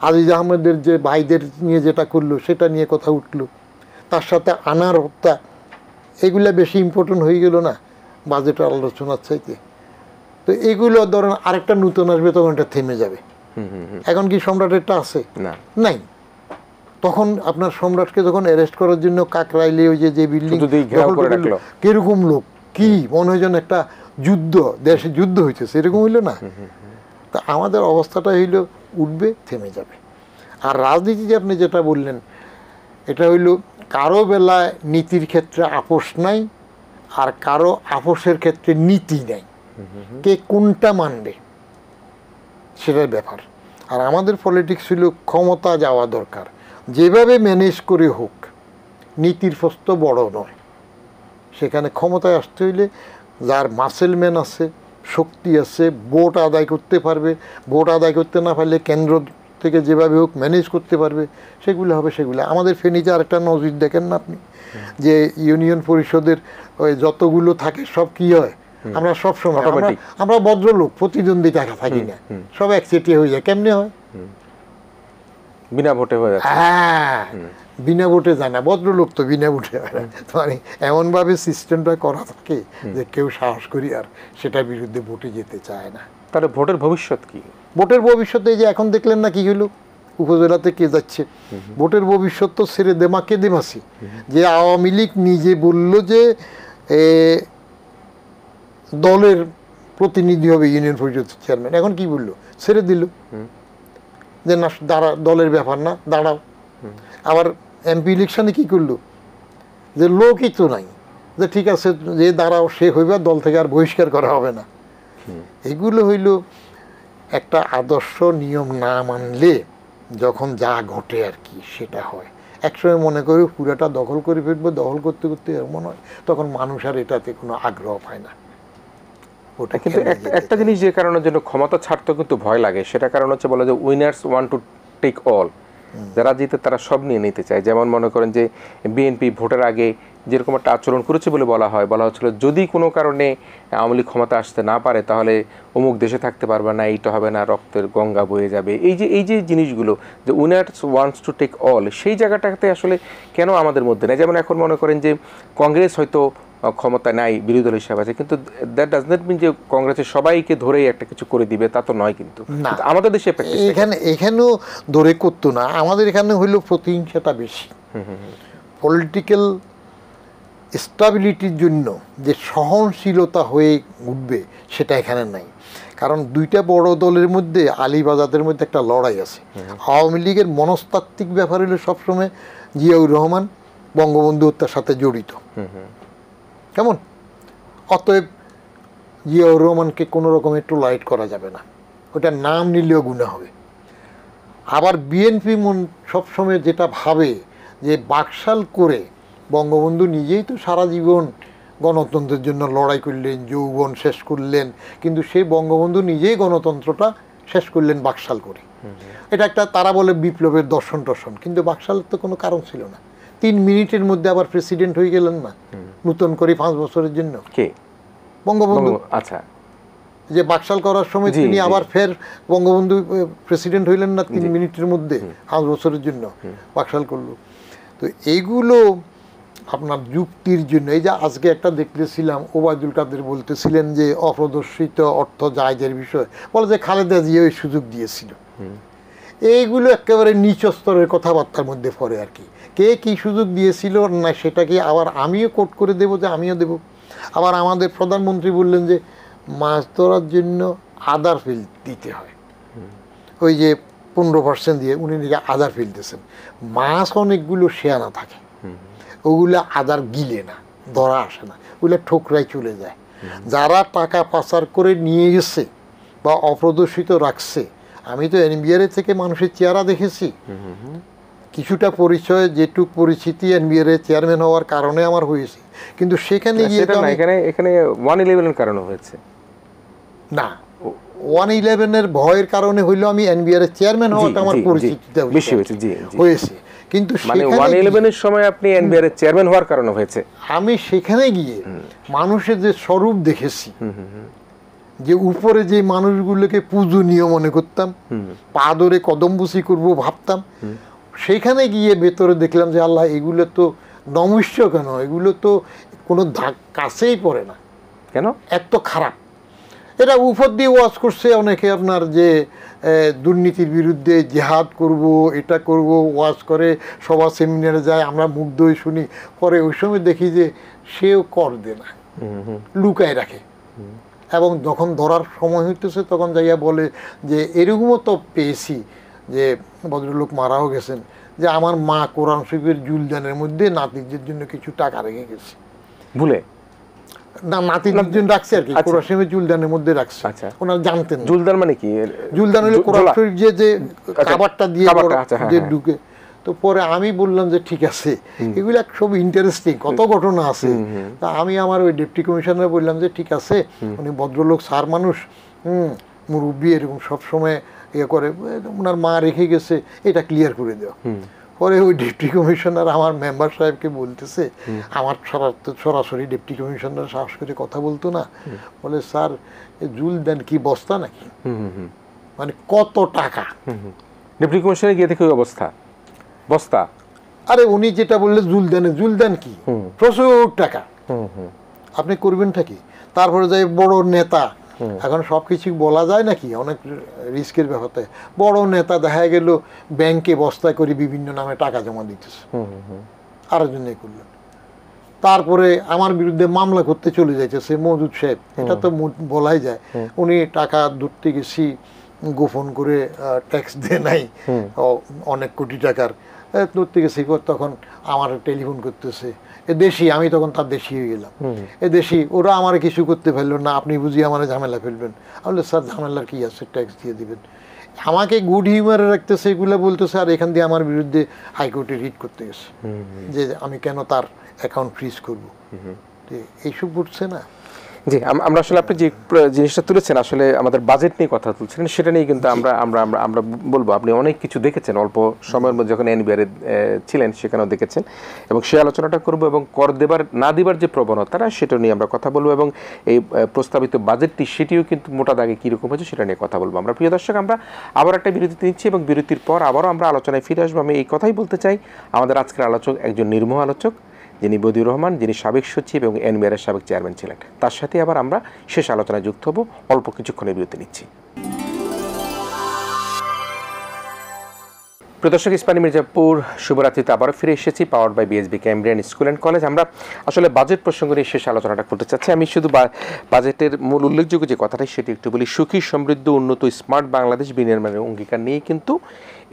আজিজ আহমেদের যে ভাইদের নিয়ে যেটা করলো, সেটা নিয়ে কথা উঠলো। তার সাথে আনার হত্যা, এগুলা বেশি ইম্পর্টেন্ট হয়ে গেল না বাজেটের আলোচনার চাইতে। তো এগুলো ধরেন আরেকটা নতুন আসবে, তখন এটা থেমে যাবে। এখন কি সম্রাটেরটা আছে? নাই। তখন আপনার সম্রাটকে যখন অ্যারেস্ট করার জন্য কাকরাইলে ওই যে বিল্ডিং, কিরকম লোক, কি মনে হয় যেন একটা যুদ্ধ, দেশে যুদ্ধ হইতেছে, এরকম হইলো না? তা আমাদের অবস্থাটা হইলো উঠবে, থেমে যাবে। আর রাজনীতিতে আপনি যেটা বললেন, এটা হইল কারো বেলায় নীতির ক্ষেত্রে আপোষ নাই, আর কারো আপোষের ক্ষেত্রে নীতি নাই। কে কোনটা মানবে সেটার ব্যাপার। আর আমাদের পলিটিক্স ছিল ক্ষমতা যাওয়া দরকার, যেভাবে ম্যানেজ করে হোক, নীতির প্রশ্ন বড় নয়। সেখানে ক্ষমতায় আসতে হইলে যার মাসেলম্যান আছে, শক্তি আছে, ভোট আদায় করতে পারবে, ভোট আদায় করতে না পারলে কেন্দ্র থেকে যেভাবে হোক ম্যানেজ করতে পারবে, সেগুলো হবে। সেগুলো আমাদের ফেনীতে আরেকটা নজির দেখেন না আপনি, যে ইউনিয়ন পরিষদের ওই যতগুলো থাকে সব কি হয়, আমরা সব সময় আমরা ভদ্রলোক, প্রতিদ্বন্দ্বিতা থাকি না, সব একচেটিয়া হয়ে যায়। কেমনে হয়? বিনা ভোটে হয়ে যায়। হ্যাঁ, বিনা ভোটে যায় না, ভদ্রলোক তো বিনা ভোটে হয় না। মানে এমনভাবে সিস্টেমটা করা থাকে যে কেউ সাহস করি আর সেটার বিরুদ্ধে ভোটে যেতে চায় না। তাহলে ভোটের ভবিষ্যৎ কি? ভোটের ভবিষ্যতে যে এখন দেখলেন না কি হলো, উপজেলাতে কে যাচ্ছে, ভোটের ভবিষ্যৎ তো ছেড়ে দেমাকে দেমাসি। যে আওয়ামী লীগ নিজে বলল যে দলের প্রতিনিধি হবে ইউনিয়ন পরিষদের চেয়ারম্যান। এখন কি বললো, ছেড়ে দিল যে না দাঁড়া, দলের ব্যাপার না, দাঁড়াও। আবার এমপি ইলেকশনে কি করলো, যে লোকই তো নাই, যে ঠিক আছে যে দাঁড়াও সে হইবে, দল থেকে আর বহিষ্কার করা হবে না। এগুলো হইল একটা আদর্শ নিয়ম না মানলে যখন যা ঘটে আর কি সেটা হয়। একসময় মনে করি পুরাটা দখল করে ফেলবো, দখল করতে করতে এমন হয় তখন মানুষ আর এটাতে কোনো আগ্রহ পায় না। ওটা কিন্তু একটা জিনিস যে কারণের জন্য ক্ষমতা ছাড়তে কিন্তু ভয় লাগে, সেটা কারণ হচ্ছে বলে যে winners want to take all, যারা জিতে তারা সব নিয়ে নিতে চায়। যেমন মনে করেন যে বিএনপি ভোটের আগে যেরকম একটা আচরণ করেছে বলে বলা হচ্ছিল যদি কোনো কারণে আওয়ামী লীগ ক্ষমতা আসতে না পারে তাহলে অমুক দেশে থাকতে পারবে না, এইটা হবে না, রক্তের গঙ্গা বয়ে যাবে। এই যে জিনিসগুলো যে winners wants to take all, সেই জায়গাটাতে আসলে কেন আমাদের মধ্যে নেই? যেমন এখন মনে করেন যে কংগ্রেস হয়তো ক্ষমতা নাই, বিরোধী দল হিসাবে আছে, কিন্তু দ্যাট ডাজ নট মিন যে কংগ্রেসের সবাইকে ধরেই একটা কিছু করে দিবে, তা তো নয়। কিন্তু আমাদের দেশে এখানেও ধরে করতো না, আমাদের এখানে হইলো প্রতিহিংসাটা বেশি। পলিটিক্যাল স্টেবিলিটির জন্য যে সহনশীলতা হয়ে উঠবে সেটা এখানে নাই। কারণ দুইটা বড় দলের মধ্যে, আলীবাজাদের মধ্যে একটা লড়াই আছে। আওয়ামী লীগের মনস্তাত্ত্বিক ব্যাপার হলো সবসময় জিয়াউর রহমান বঙ্গবন্ধু হত্যার সাথে জড়িত, কেমন? অতএব জিয়াউর রহমানকে কোনো রকমের টোলারেট করা যাবে না, ওটার নাম নিলেও গুনাহ হবে। আবার বিএনপি সবসময় যেটা ভাবে যে বাকশাল করে, বঙ্গবন্ধু নিজেই তো সারা জীবন গণতন্ত্রের জন্য লড়াই করলেন, যৌবন শেষ করলেন, কিন্তু সেই বঙ্গবন্ধু নিজেই গণতন্ত্রটা শেষ করলেন বাকশাল করে। এটা একটা তারা বলে বিপ্লবের দর্শন টর্শন, কিন্তু বাকশালের তো কোনো কারণ ছিল না। 3 মিনিটের মধ্যে আবার প্রেসিডেন্ট হয়ে গেলেন না নতুন করে 5 বছরের জন্য। কে? বঙ্গবন্ধু। আচ্ছা, যে বাকশাল করার সময় তিনি আবার ফের বঙ্গবন্ধু প্রেসিডেন্ট হইলেন না 3 মিনিটের মধ্যে 5 বছরের জন্য বাকশাল করলো। তো এইগুলো আপনার যুক্তির জন্য। এই যে আজকে একটা দেখতেছিলাম, ওবায়দুল কাদের বলতেছিলেন যে অপ্রদর্শিত অর্থ জায়েজের বিষয়, বলে যে খালেদা জিয়া ওই সুযোগ দিয়েছিল। এইগুলো একেবারে নিচ স্তরের কথাবার্তার মধ্যে পড়ে আর কি। কে কি সুযোগ দিয়েছিল না সেটাকে আবার আমিও কোট করে দেব যে আমিও দেব। আবার আমাদের প্রধানমন্ত্রী বললেন যে মাছ ধরার জন্য আদার ফিল দিতে হয়, ওই যে 15% দিয়ে উনি নিজে আদার ফিল দিয়েছেন। মাছ অনেকগুলো শেয়ানা থাকে, ওগুলো আদার গিলে না, ধরা আসে না, ওগুলো ঠোকরাই চলে যায়। যারা টাকা পাচার করে নিয়ে গেছে বা অপ্রদর্শিত রাখছে, আমি তো এনবিআর থেকে মানুষের চেহারা দেখেছি, কিছুটা পরিচয় যেটুক পরিচিতি এনবিআর চেয়ারম্যান হওয়ার কারণে আমার হয়েছে, কিন্তু সেখানে গিয়ে এখানে 111 এর কারণে হয়েছে না, 111 ভয়ের কারণে হইলো আমি এনবিআর চেয়ারম্যান হওয়াটা আমার পরিচিতিটা বেশি হয়েছে। কিন্তু মানে 111 এর সময় আপনি এনবিআর এর চেয়ারম্যান হওয়ার কারণে হয়েছে। আমি সেখানে গিয়ে মানুষের যে স্বরূপ দেখেছি, যে উপরে যে মানুষগুলোকে পূজনীয় মনে করতাম, পা ধরে কদমবুসি করবো ভাবতাম, সেখানে গিয়ে ভেতরে দেখলাম যে আল্লাহ এগুলো তো নমস্য কেন, এগুলো তো কোনো কাছেই পড়ে না, কেন এত খারাপ। এটা উপর দিয়ে ওয়াজ করছে অনেকে, আপনার যে দুর্নীতির বিরুদ্ধে জেহাদ করব, এটা করব, ওয়াজ করে, সভা সেমিনারে যায়, আমরা মুগ্ধ হয়ে শুনি। পরে ওই সময় দেখি যে সেও কর দেয় না, লুকায় রাখে, এবং যখন ধরার সময় হইতেছে তখন যাইয়া বলে যে এরকমও তো পেয়েছি যে ভদ্রলোক মারাও গেছেন, যে আমার মা কোরআন শরীফের জুলদানের মধ্যে নাতিদের জন্য কিছু টাকা রেখে গেছে, ভুলে না নাতিদের জন্য রাখছে আর কি, কোরআন শরীফের জুলদানের মধ্যে রাখছে। ওনারা জানতেন জুলদান মানে কি, জুলদান হলো কোরআন শরীফ যে কাবারটা দিয়ে যে ঢুকে। তো পরে আমি বললাম যে ঠিক আছে, এগুলো সব ইন্টারেস্টিং, কত ঘটনা আছে। তা আমি আমার ওই ডেপুটি কমিশনার বললাম যে ঠিক আছে, উনি ভদ্রলোক সার মানুষ, মুরব্বী, এরকম সবসময় ইয়ে করে, ওনার মা রেখে গেছে, এটা ক্লিয়ার করে দেওয়া। পরে ওই ডেপুটি কমিশনার আমার মেম্বার সাহেবকে বলতেছে, আমার সরাসরি ডেপুটি কমিশনার সাহস করে কথা বলতো না, বলে স্যার জুল দেন কি বস্তা নাকি, মানে কত টাকা। ডেপুটি কমিশনার গিয়ে দেখে অবস্থা বস্তা, আরে উনি যেটা বললে জুলদান কি প্রচুর টাকা, আপনি করবেনটা কি। তারপরে যাই বড় নেতা, এখন সবকিছু বলা যায় নাকি, অনেক রিস্কের ব্যাপারে। বড় নেতা দেখা গেল ব্যাংকে বস্তায় করে বিভিন্ন নামে টাকা জমা দিতেছে, আরেকজন করলেন। তারপরে আমার বিরুদ্ধে মামলা করতে চলে যাইতেছে মওদুদ সাহেব, এটা তো বলাই যায়। উনি টাকা ধরতে গেছি গোপন করে, ট্যাক্স দিয়ে নাই অনেক কোটি টাকার, ধরতে গেছি। তখন আমার টেলিফোন করতেছে এ দেশি, আমি তখন তার দেশি হয়ে গেলাম। এ দেশি, ওরা আমার কিছু করতে পারলো না, আপনি বুঝি আমার ঝামেলা ফেলবেন। বললে স্যার ঝামেলার কি আছে, ট্যাক্স দিয়ে দিবেন। আমাকে গুড হিউমারে রাখতেছে, এগুলো বলতেছে, আর এখান দিয়ে আমার বিরুদ্ধে হাইকোর্টে রিট করতে গেছে যে আমি কেন তার অ্যাকাউন্ট ফ্রিজ করবো। এইসব ঘটছে না। জি, আমরা আসলে আপনি যে জিনিসটা তুলেছেন, আসলে আমাদের বাজেট নিয়ে কথা তুলছিলেন, সেটা নিয়ে কিন্তু আমরা আমরা আমরা আমরা বলবো আপনি অনেক কিছু দেখেছেন অল্প সময়ের মধ্যে, যখন এনবিআর ছিলেন সেখানেও দেখেছেন, এবং সে আলোচনাটা করব, এবং কর দেবার না দেবার যে প্রবণতাটা সেটা নিয়ে আমরা কথা বলবো, এবং এই প্রস্তাবিত বাজেটটি সেটিও কিন্তু মোটা দাগে কীরকম হয়েছে সেটা নিয়ে কথা বলবো। আমরা প্রিয় দর্শক, আমরা আবার একটা বিরতি নিচ্ছি, এবং বিরতির পর আবারও আমরা আলোচনায় ফিরে আসবো। আমি এই কথাই বলতে চাই, আমাদের আজকের আলোচক একজন নির্মোহ আলোচক, যিনি বদিউর রহমান, যিনি সাবেক সচিব এবং এনবিআরের সাবেক চেয়ারম্যান ছিলেন। তার সাথে আবার আমরা শেষ আলোচনায় যুক্ত হব। অল্প কিছুক্ষণের বিরতি নিচ্ছি। প্রদর্শক ইস্পানী মির্জাপুর, শুভরাত্রিতে আবারও ফিরে এসেছি, power by BSB Cambrian school and college. আমরা আসলে বাজেট প্রসঙ্গ নিয়ে শেষ আলোচনাটা করতে চাচ্ছি। আমি শুধু বাজেটের মূল উল্লেখযোগ্য যে কথাটাই সেটি একটু বলি। সুখী, সমৃদ্ধ, উন্নত, স্মার্ট বাংলাদেশ বিনির্মাণের অঙ্গীকার নিয়ে কিন্তু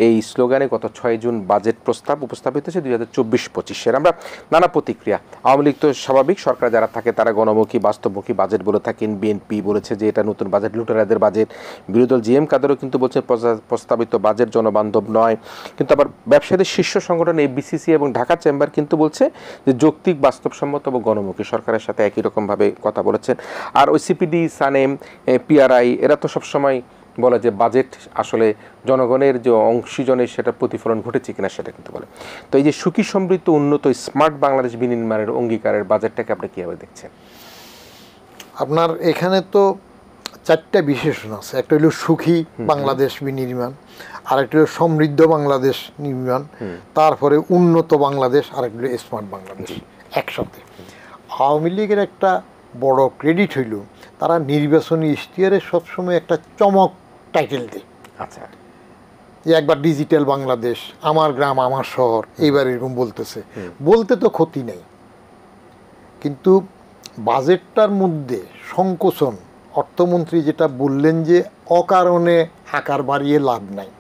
এই স্লোগানে গত 6 জুন বাজেট প্রস্তাব উপস্থাপিত হয়েছে 2024-25-এর। আমরা নানা প্রতিক্রিয়া, আওয়ামী লীগ তো স্বাভাবিক, সরকার যারা থাকে তারা গণমুখী বাস্তবমুখী বাজেট বলে থাকেন। বিএনপি বলেছে যে এটা নতুন বাজেট, লুটেরাদের বাজেট। বিরোধী দল জিএম কাদেরও কিন্তু বলছে প্রস্তাবিত বাজেট জনবান্ধব নয়। কিন্তু আবার ব্যবসায়ীদের শীর্ষ সংগঠন এফবিসিসি এবং ঢাকা চেম্বার কিন্তু বলছে যে যৌক্তিক, বাস্তবসম্মত এবং গণমুখী। সরকারের সাথে একই রকমভাবে কথা বলেছেন। আর ওই সিপিডি, সানেম, পিআরআই এরা তো সবসময় বলে যে বাজেট আসলে জনগণের যে অংশীজনের সেটা প্রতিফলন ঘটেছে কিনা সেটা কিন্তু বলে। তো এই যে সুখী, সমৃদ্ধ, উন্নত, স্মার্ট বাংলাদেশ বিনির্মাণের অঙ্গীকারের বাজেটটাকে আপনি কীভাবে দেখছেন? আপনার এখানে তো 4টা বিশেষণ আছে। একটা হলো সুখী বাংলাদেশ বিনির্মাণ, আরেকটা হলো সমৃদ্ধ বাংলাদেশ নির্মাণ, তারপরে উন্নত বাংলাদেশ, আরেকটা হলো স্মার্ট বাংলাদেশ একসাথে। আওয়ামী লীগের একটা বড় ক্রেডিট হইল তারা নির্বাচনী ইশতেহারে সবসময় একটা চমক টাইটেল দেয়। আচ্ছা, যে একবার ডিজিটাল বাংলাদেশ, আমার গ্রাম আমার শহর, এইবার এরকম বলতেছে। বলতে তো ক্ষতি নেই, কিন্তু বাজেটটার মধ্যে সংকোচন, অর্থমন্ত্রী যেটা বললেন যে অকারণে আকার বাড়িয়ে লাভ নাই।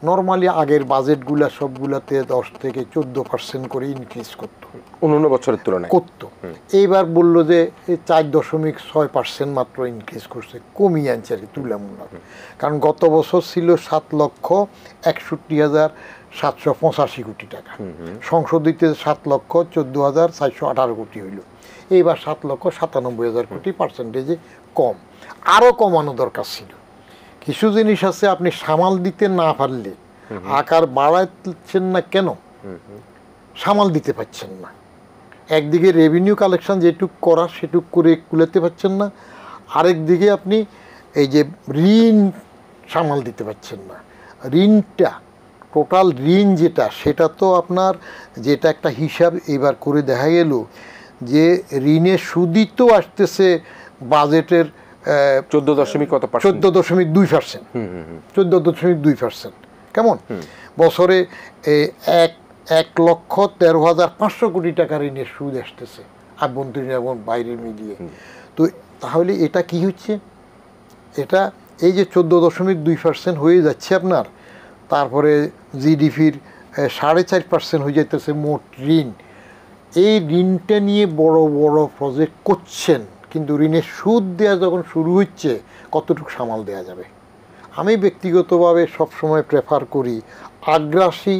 নর্মালি আগের বাজেটগুলা সবগুলাতে 10 থেকে 14% করে ইনক্রিজ করতো, অন্যান্য বছরের তুলনায় করতো। এইবার বললো যে 4.6% মাত্র ইনক্রিজ করছে, কমিয়ে আনছে আর কি তুলনামূলক। কারণ গত বছর ছিল 7,61,785 কোটি টাকা, সংশোধিত 7,14,418 কোটি হইল। এইবার 7,97,000 কোটি, পার্সেন্টেজে কম। আরও কমানো দরকার ছিল। কিছু জিনিস আছে আপনি সামাল দিতে না পারলে আকার বাড়াচ্ছেন না কেন? সামাল দিতে পারছেন না। একদিকে রেভিনিউ কালেকশন যেটুক করা সেটুক করে কুলাতে পারছেন না, আরেক দিকে আপনি এই যে ঋণ সামাল দিতে পারছেন না। ঋণটা, টোটাল ঋণ যেটা, সেটা তো আপনার যেটা একটা হিসাব এবার করে দেখা গেল যে ঋণের সুদই তো আসতেছে বাজেটের 14.2%। 14.2%। কেমন? বছরে 1,13,500 কোটি টাকা ঋণের সুদ আসতেছে আভ্যন্তরীণ এবং বাইরের মিলিয়ে। তো তাহলে এটা কি হচ্ছে? এটা এই যে 14.2% হয়ে যাচ্ছে আপনার, তারপরে জিডিপির 4.5% হয়ে যাইতেছে মোট ঋণ। এই ঋণটা নিয়ে বড় বড় প্রজেক্ট করছেন, কিন্তু ঋণের সুদ দেওয়া যখন শুরু হচ্ছে কতটুকু সামাল দেওয়া যাবে? আমি ব্যক্তিগতভাবে সবসময় প্রেফার করি আগ্রাসী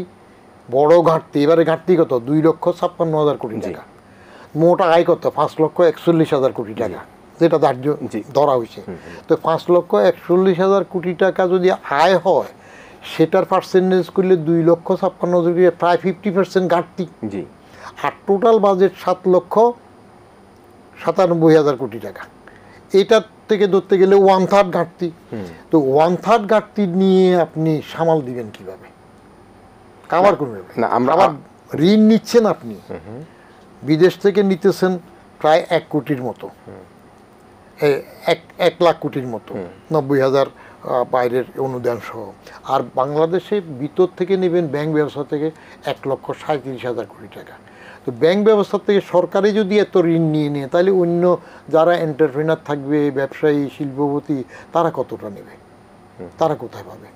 বড় ঘাটতি। এবারে ঘাটতি কত? 2,56,000 কোটি টাকা। মোট আয় কত? 5,41,000 কোটি টাকা, যেটা ধার্য ধরা হয়েছে। তো 5,41,000 কোটি টাকা যদি আয় হয়, সেটার পার্সেন্টেজ করলে 2,56,000, প্রায় 50% ঘাটতি। আর টোটাল বাজেট 7,97,000 কোটি টাকা। এটার থেকে ধরতে গেলে 1/3 ঘাটতি। তো 1/3 ঘাটতি নিয়ে আপনি সামাল দিবেন কিভাবে? কাভার করবেন না। আবার ঋণ নিচ্ছেন আপনি, বিদেশ থেকে নিতেছেন প্রায় 1 কোটির মতো, 1 লাখ কোটির মতো, 90,000 বাইরের অনুদান সহ। আর বাংলাদেশে ভিতর থেকে নেবেন ব্যাংক ব্যবসা থেকে 1,37,000 কোটি টাকা। তো ব্যাংক ব্যবস্থা থেকে সরকারি যদি এত ঋণ নিয়ে নেয় তাহলে অন্য যারা এন্টারপ্রেনার থাকবে, ব্যবসায়ী, শিল্পপতি, তারা কতটা নেবে, তারা কোথায় পাবে?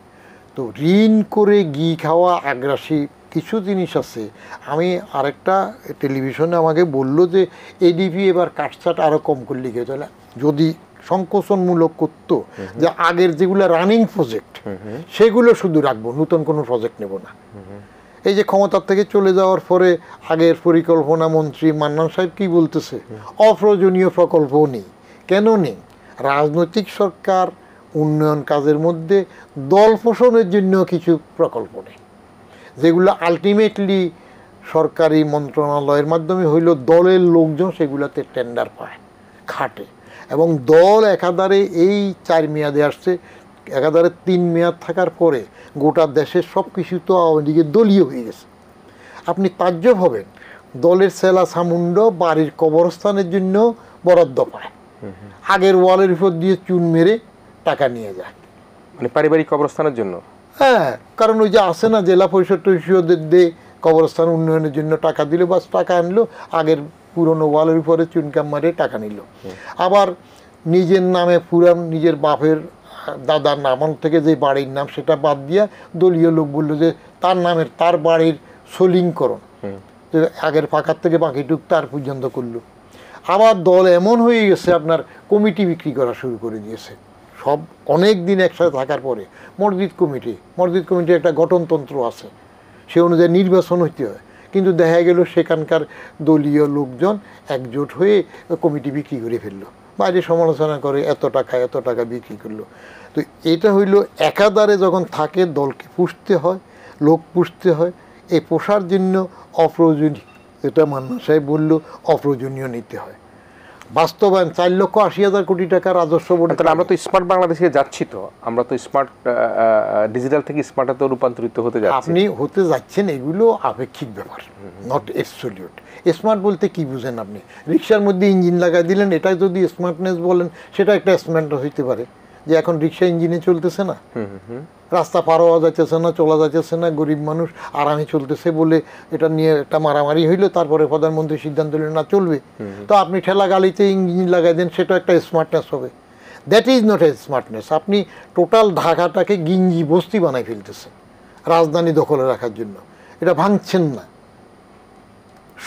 তো ঋণ করে ঘি খাওয়া আগ্রাসী কিছু জিনিস আছে। আমি আরেকটা টেলিভিশনে আমাকে বললো যে এডিপি এবার কাটছাট আরও কম করলে গিয়ে, তাহলে যদি সংকোচনমূলক করতো যে আগের যেগুলো রানিং প্রজেক্ট সেগুলো শুধু রাখবো, নতুন কোনো প্রজেক্ট নেব না। এই যে ক্ষমতার থেকে চলে যাওয়ার পরে আগের পরিকল্পনা মন্ত্রী মান্নান সাহেব কি বলতেছে, অপ্রয়োজনীয় প্রকল্পও নেই। কেন নেই? রাজনৈতিক সরকার উন্নয়ন কাজের মধ্যে দল পোষণের জন্য কিছু প্রকল্প নেই, যেগুলো আলটিমেটলি সরকারি মন্ত্রণালয়ের মাধ্যমে হইল দলের লোকজন সেগুলোতে টেন্ডার পায়, খাটে, এবং দল একাধারে এই 4 মেয়াদে আসছে, একাধারে 3 মেয়াদ থাকার পরে গোটা দেশের সব কিছু তো আওয়ামী লীগের দলীয় হয়ে গেছে। আপনি তাজ্জব হবেন, দলের সেলা সামুন্ড বাড়ির কবরস্থানের জন্য বরাদ্দ পায়, আগের ওয়ালের উপর দিয়ে চুন মেরে টাকা নিয়ে যায়, মানে পারিবারিক কবরস্থানের জন্য। হ্যাঁ, কারণ ওই যে আসে না জেলা পরিষদ টরিষদের দিয়ে কবরস্থান উন্নয়নের জন্য টাকা দিল, বাস টাকা আনলো, আগের পুরনো ওয়ালের উপরে চুনকাম মারে টাকা নিল। আবার নিজের নামে পুরান নিজের বাপের দাদার নাম থেকে যে বাড়ির নাম সেটা বাদ দিয়া দলীয় লোক বললো যে তার নামের তার বাড়ির সলিংকরণ, যে আগের ফাঁকার থেকে বাকিটুক তার পর্যন্ত করলো। আবার দল এমন হয়ে গেছে আপনার কমিটি বিক্রি করা শুরু করে দিয়েছে, সব অনেক দিন একসাথে থাকার পরে। মসজিদ কমিটির একটা গঠনতন্ত্র আছে, সে অনুযায়ী নির্বাচন হইতে হয়, কিন্তু দেখা গেল সেখানকার দলীয় লোকজন একজোট হয়ে কমিটি বিক্রি করে ফেললো, বাইরে সমালোচনা করে এত টাকা বিক্রি করলো। তো এটা হইল একাধারে যখন থাকে দলকে পুষতে হয়, লোক পুষতে হয়, এই পোষার জন্য অপ্রয়োজনীয়, এটা মান্নান সাহেব বললো, অপ্রয়োজনীয় নিতে হয়। বাস্তবায়ন 4,80,000 কোটি টাকা রাজস্ব বোর্ড। তাহলে আমরা তো স্মার্ট বাংলাদেশে যাচ্ছি, তো আমরা তো স্মার্ট ডিজিটাল থেকে স্মার্টে তো রূপান্তরিত হতে যাচ্ছি। আপনি হতে যাচ্ছেন, এগুলো আপেক্ষিক ব্যাপার, নট অ্যাবসলিউট। স্মার্ট বলতে কি বুঝেন আপনি? রিক্সার মধ্যে ইঞ্জিন লাগাই দিলেন, এটা যদি স্মার্টনেস বলেন সেটা একটা স্মার্ট হইতে পারে, যে এখন রিক্সা ইঞ্জিনে চলতেছে না, রাস্তা পার হওয়া যাইতেছে না, চলা যাইতেছে না, গরিব মানুষ আরামে চলতেছে বলে এটা নিয়ে একটা মারামারি হইলো, তারপরে প্রধানমন্ত্রী সিদ্ধান্ত নিলেন না চলবে, তো আপনি ঠেলা গাড়িতে ইঞ্জিন লাগাই দেন, সেটা একটা স্মার্টনেস হবে। That is not a smartness. আপনি টোটাল ঢাকাটাকে গিঞ্জি বস্তি বানাই ফেলতেছেন রাজধানী দখলে রাখার জন্য, এটা ভাঙছেন না।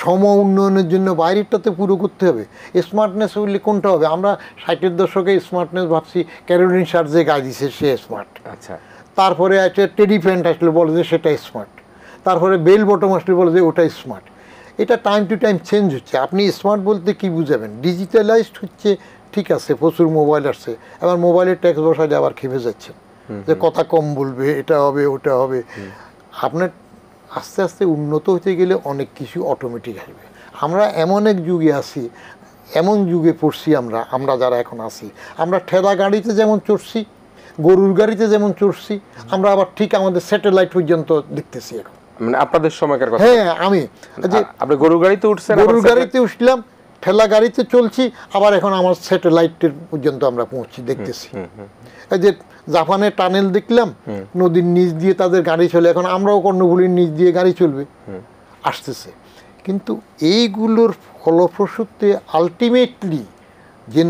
সম উন্নয়নের জন্য বাইরেরটাতে পুরো করতে হবে। স্মার্টনেস হইলে কোনটা হবে? আমরা 60-এর দশকে স্মার্টনেস ভাবছি ক্যারোলিন শার্ট যে গায়ে দিছে সে স্মার্ট, আচ্ছা, তারপরে একটা টেডি প্যান্ট আসলে বলে যে সেটা স্মার্ট, তারপরে বেল বটম আসলে বলে যে ওটা স্মার্ট। এটা টাইম টু টাইম চেঞ্জ হচ্ছে। আপনি স্মার্ট বলতে কি বুঝাবেন? ডিজিটালাইজড হচ্ছে, ঠিক আছে, প্রচুর মোবাইল আসছে, এবার মোবাইলের ট্যাক্স বসাইলে আবার খেপে যাচ্ছেন যে কথা কম বলবে, এটা হবে ওটা হবে। আপনার আস্তে আস্তে উন্নত হতে গেলে অনেক কিছু অটোমেটিক আসবে। আমরা এমন এক যুগে আছি, এমন যুগে পড়ছি আমরা যারা এখন আছি, আমরা ঠেলা গাড়িতে যেমন চড়ছি, গরুর গাড়িতে যেমন চড়ছি, আমরা আবার ঠিক আমাদের স্যাটেলাইট পর্যন্ত দেখতেছি এখন। মানে আপনাদের সময়কার কথা? হ্যাঁ, আমি যে আপনি গরুর গাড়িতে উঠছেন, গরুর গাড়িতে উঠলাম, ঠেলা গাড়িতে চলছি, আবার এখন আমার স্যাটেলাইটের পর্যন্ত আমরা পৌঁছি, দেখতেছি। এই যে জাপানে টানেল দেখলাম, নদীর নিচ দিয়ে তাদের গাড়ি চলে, এখন আমরাও কর্ণফুলীর নিচ দিয়ে গাড়ি চলবে, আসতেছে। কিন্তু এইগুলোর ফলপ্রসূতে আলটিমেটলি যে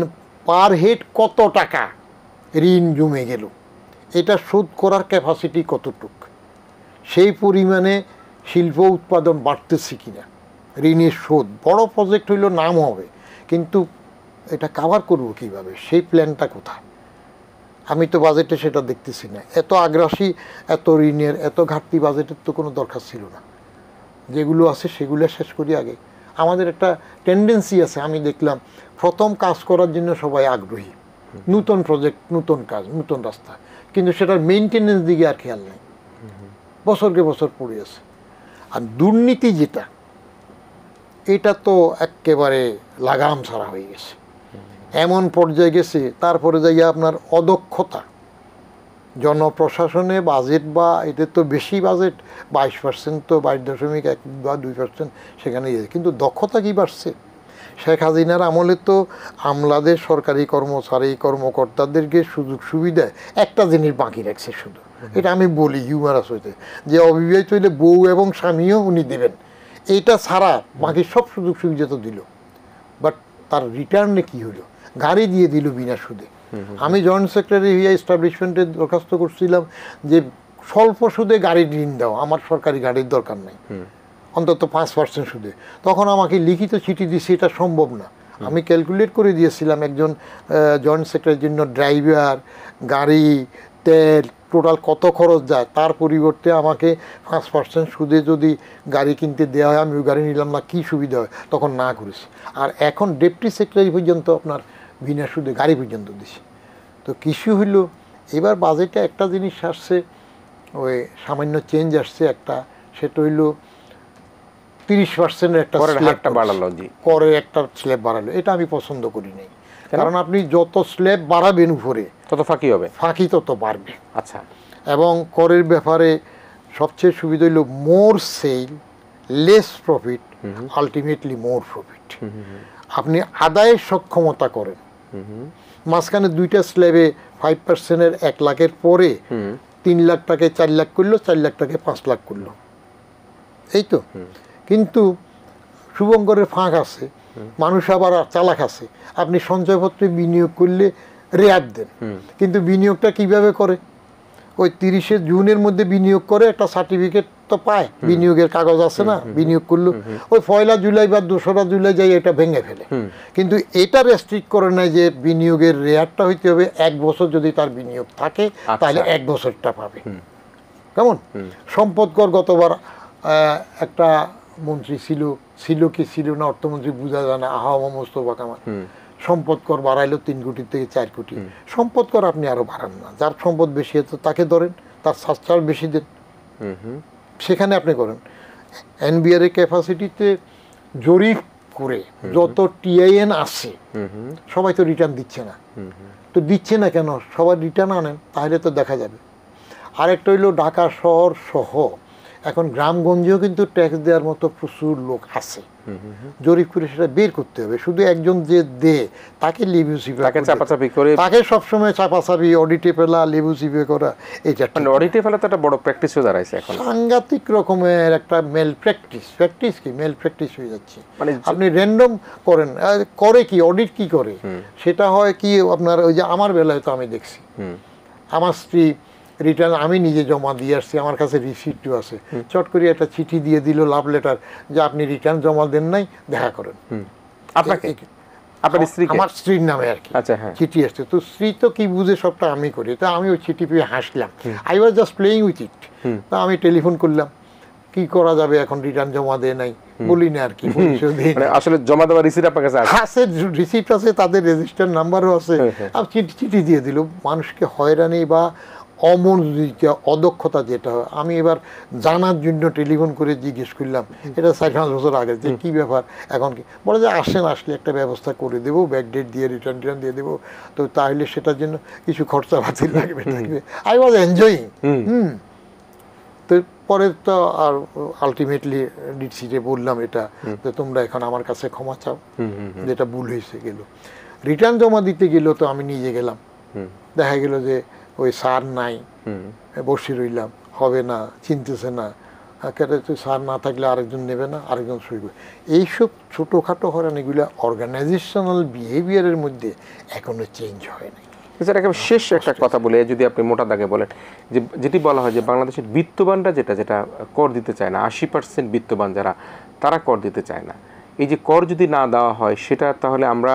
পার হেড কত টাকা ঋণ জমে গেল, এটা শোধ করার ক্যাপাসিটি কতটুক, সেই পরিমাণে শিল্প উৎপাদন বাড়তেছে কিনা, ঋণের শোধ, বড় প্রজেক্ট হইল নাম হবে, কিন্তু এটা কাভার করবো কীভাবে, সেই প্ল্যানটা কোথায়? আমি তো বাজেটে সেটা দেখতেছি না। এত আগ্রাসী, এত ঋণের, এত ঘাটতি বাজেটের তো কোনো দরকার ছিল না। যেগুলো আছে সেগুলো শেষ করি আগে। আমাদের একটা টেন্ডেন্সি আছে, আমি দেখলাম প্রথম কাজ করার জন্য সবাই আগ্রহী, নতুন প্রজেক্ট, নতুন কাজ, নতুন রাস্তা, কিন্তু সেটার মেনটেনেন্স দিকে আর খেয়াল নেই, বছরকে বছর পড়ে আছে। আর দুর্নীতি যেটা, এটা তো একেবারে লাগাম ছাড়া হয়ে গেছে, এমন পর্যায়ে গেছে। তারপরে যাইয়া আপনার অদক্ষতা, জনপ্রশাসনে বাজেট বা এদের তো বেশি বাজেট, 22% তো 22.1 বা 2% সেখানে ইয়ে, কিন্তু দক্ষতা কি বাড়ছে? শেখ হাসিনার আমলে তো আমলাদের, সরকারি কর্মচারী কর্মকর্তাদেরকে সুযোগ সুবিধায় একটা জিনিস বাকি রাখছে শুধু, এটা আমি বলি হিউমারাস হইতে, যে অবিবাহিত হইলে বউ এবং স্বামীও উনি দেবেন, এইটা ছাড়া বাকি সব সুযোগ সুবিধা তো দিল, বাট তার রিটার্নে কি হলো? গাড়ি দিয়ে দিল বিনা সুদে। আমি জয়েন্ট সেক্রেটারি হইয়া এস্টাবলিশমেন্টে দরখাস্ত করছিলাম যে স্বল্প সুদে গাড়ি ঋণ দাও, আমার সরকারি গাড়ির দরকার নাই, অন্তত 5% সুদে। তখন আমাকে লিখিত চিঠি দিয়েছে এটা সম্ভব না। আমি ক্যালকুলেট করে দিয়েছিলাম একজন জয়েন্ট সেক্রেটারির জন্য ড্রাইভার, গাড়ি, তেল, টোটাল কত খরচ যায়, তার পরিবর্তে আমাকে 5% সুদে যদি গাড়ি কিনতে দেওয়া হয়, আমি ওই গাড়ি নিলাম না, কী সুবিধা হয়? তখন না করেছি। আর এখন ডেপুটি সেক্রেটারি পর্যন্ত আপনার বিনা সুদে গাড়ি পর্যন্ত দিছি। তো কিছু হইল, এবার বাজেটে একটা জিনিস আসছে, ওই সামান্য চেঞ্জ আসছে একটা, সেটা হইল 30% একটা করে একটা স্ল্যাব বাড়ালো। এটা আমি পছন্দ করি নাই, কারণ আপনি যত স্ল্যাব বাড়াবেন উপরে তত ফাঁকি হবে, ফাঁকি তত বাড়বে। আচ্ছা, এবং করের ব্যাপারে সবচেয়ে সুবিধা হইল মোর সেল লেস প্রফিট, আলটিমেটলি মোর প্রফিট। আপনি আদায়ের সক্ষমতা করেন, মাঝখানে 2টা স্ল্যাবে 5%-এর 1 লাখের পরে 3 লাখ টাকায় 4 লাখ করলো, 4 লাখ টাকায় 5 লাখ করলো, এই তো। কিন্তু শুভঙ্করের ফাঁক আছে, মানুষ আবার চালাক আছে। আপনি সঞ্চয়পত্রে বিনিয়োগ করলে রেয়াত দেন, কিন্তু বিনিয়োগটা কিভাবে করে? ওই 30শে জুনের মধ্যে বিনিয়োগ করে, একটা সার্টিফিকেট তো পায়, বিনিয়োগের কাগজ আছে না, বিনিয়োগ করলো, ওই 1 জুলাই বা 2রা জুলাই যাই এটা ভেঙে ফেলে। কিন্তু এটা রেস্ট্রিক্ট করে নাই যে বিনিয়োগের রেয়ারটা হইতে হবে 1 বছর, যদি তার বিনিয়োগ থাকে তাহলে 1 বছরটা পাবে। কেমন? সম্পদ কর গতবার একটা মন্ত্রী ছিল কি ছিল না, অর্থমন্ত্রী বোঝা যায় না, আহা মোস্তফা কামাল, সম্পদ কর বাড়াইলো 3 কোটি থেকে 4 কোটি। সম্পদ কর আপনি আরো বাড়ান না, যার সম্পদ বেশি আছে তাকে ধরেন, তার সাশ্রয় বেশি দেন, সেখানে আপনি করেন। এনবিআর এর ক্যাপাসিটিতে জরিপ করে যত টিআইএন আছে সবাই তো রিটার্ন দিচ্ছে না। তো দিচ্ছে না কেন? সবাই রিটার্ন আনেন, তাহলে তো দেখা যাবে। আরেকটা হইলো ঢাকা শহর সহ এখন গ্রামগঞ্জেও কিন্তু ট্যাক্স দেওয়ার মতো প্রচুর লোক আছে, জরিপ করে সেটা বের করতে হবে। শুধু একজন যে দে তাকে লেবু চিপে, চাপাচাপি করে, তাকে সবসময় চাপাচাপি, অডিটে ফেলা, লেবু চিপে করা, এটা অডিটে ফেলা তো একটা বড় প্র্যাকটিস হয়ে দাঁড়াইছে এখন, সাংঘাতিক রকমের একটা মেল প্র্যাকটিস কি মেল প্র্যাকটিস হয়ে যাচ্ছে। মানে আপনি র্যান্ডম করেন, করে কি অডিট কি করে সেটা হয় কি আপনার, ওই যে আমার বেলায় তো আমি দেখছি, আমার স্ত্রী রিটার্ন আমি নিজে জমা দিয়ে আসছি, আমার কাছে রিসিপ্টও আছে, চট করে একটা চিঠি দিয়ে দিল, লাভ লেটার, যে আপনি রিটার্ন জমা দেন নাই, দেখা করেন। আপনাকে, আপনার স্ত্রী, আমার স্ত্রীর নামে আর কি চিঠি আসছে। তো স্ত্রী তো কি বুঝে, সবটা আমি করি। তা আমি ওই চিঠি পেয়ে হাসলাম, I was just playing with it. তা আমি টেলিফোন করলাম, কি করা যাবে এখন, রিটার্ন জমা দেয় নাই, বলি না আর কি, আসলে জমা দেওয়ার রিসিপ্ট আপনার কাছে আছে, রিসিপ্ট আছে, তাদের রেজিস্টার নাম্বারও আছে। আর চিঠি দিয়ে দিল। মানুষকে হয়রানি বা অমনোযোগিতা, অদক্ষতা যেটা হয়, আমি এবার জানার জন্য টেলিফোন করে জিজ্ঞেস করলাম, এটা 4-5 বছর আগে, যে কী ব্যাপার এখন কি, বলে যে আসেন, আসলে একটা ব্যবস্থা করে দেবো, ব্যাক ডেট দিয়ে রিটার্ন দিয়ে দেবো, তো তাহলে সেটার জন্য কিছু খরচাপাতি লাগবে। I was enjoying. তো পরে তো আর আলটিমেটলি ডিসিতে বললাম এটা, যে তোমরা এখন আমার কাছে ক্ষমা চাও, যেটা ভুল হয়েছে গেল। রিটার্ন জমা দিতে গেল তো আমি নিজে গেলাম, দেখা গেল যে ওই সার নাই, বসে রইলাম, হবে না, চিনতেছে না, তুই সার না থাকলে আরেকজন নেবে না, আরেকজন সই করবে। এইসব ছোটোখাটো হয়রানিগুলো অর্গানাইজেশনাল বিহেভিয়ারের মধ্যে এখনো চেঞ্জ হয় নাই। স্যার, একেবারে শেষ একটা কথা বলে, যদি আপনি মোটা দাগে বলেন, যে যেটি বলা হয় যে বাংলাদেশের বিত্তবানরা যেটা কর দিতে চায় না, 80% বিত্তবান যারা, তারা কর দিতে চায় না। এই যে কর যদি না দেওয়া হয়, সেটা তাহলে আমরা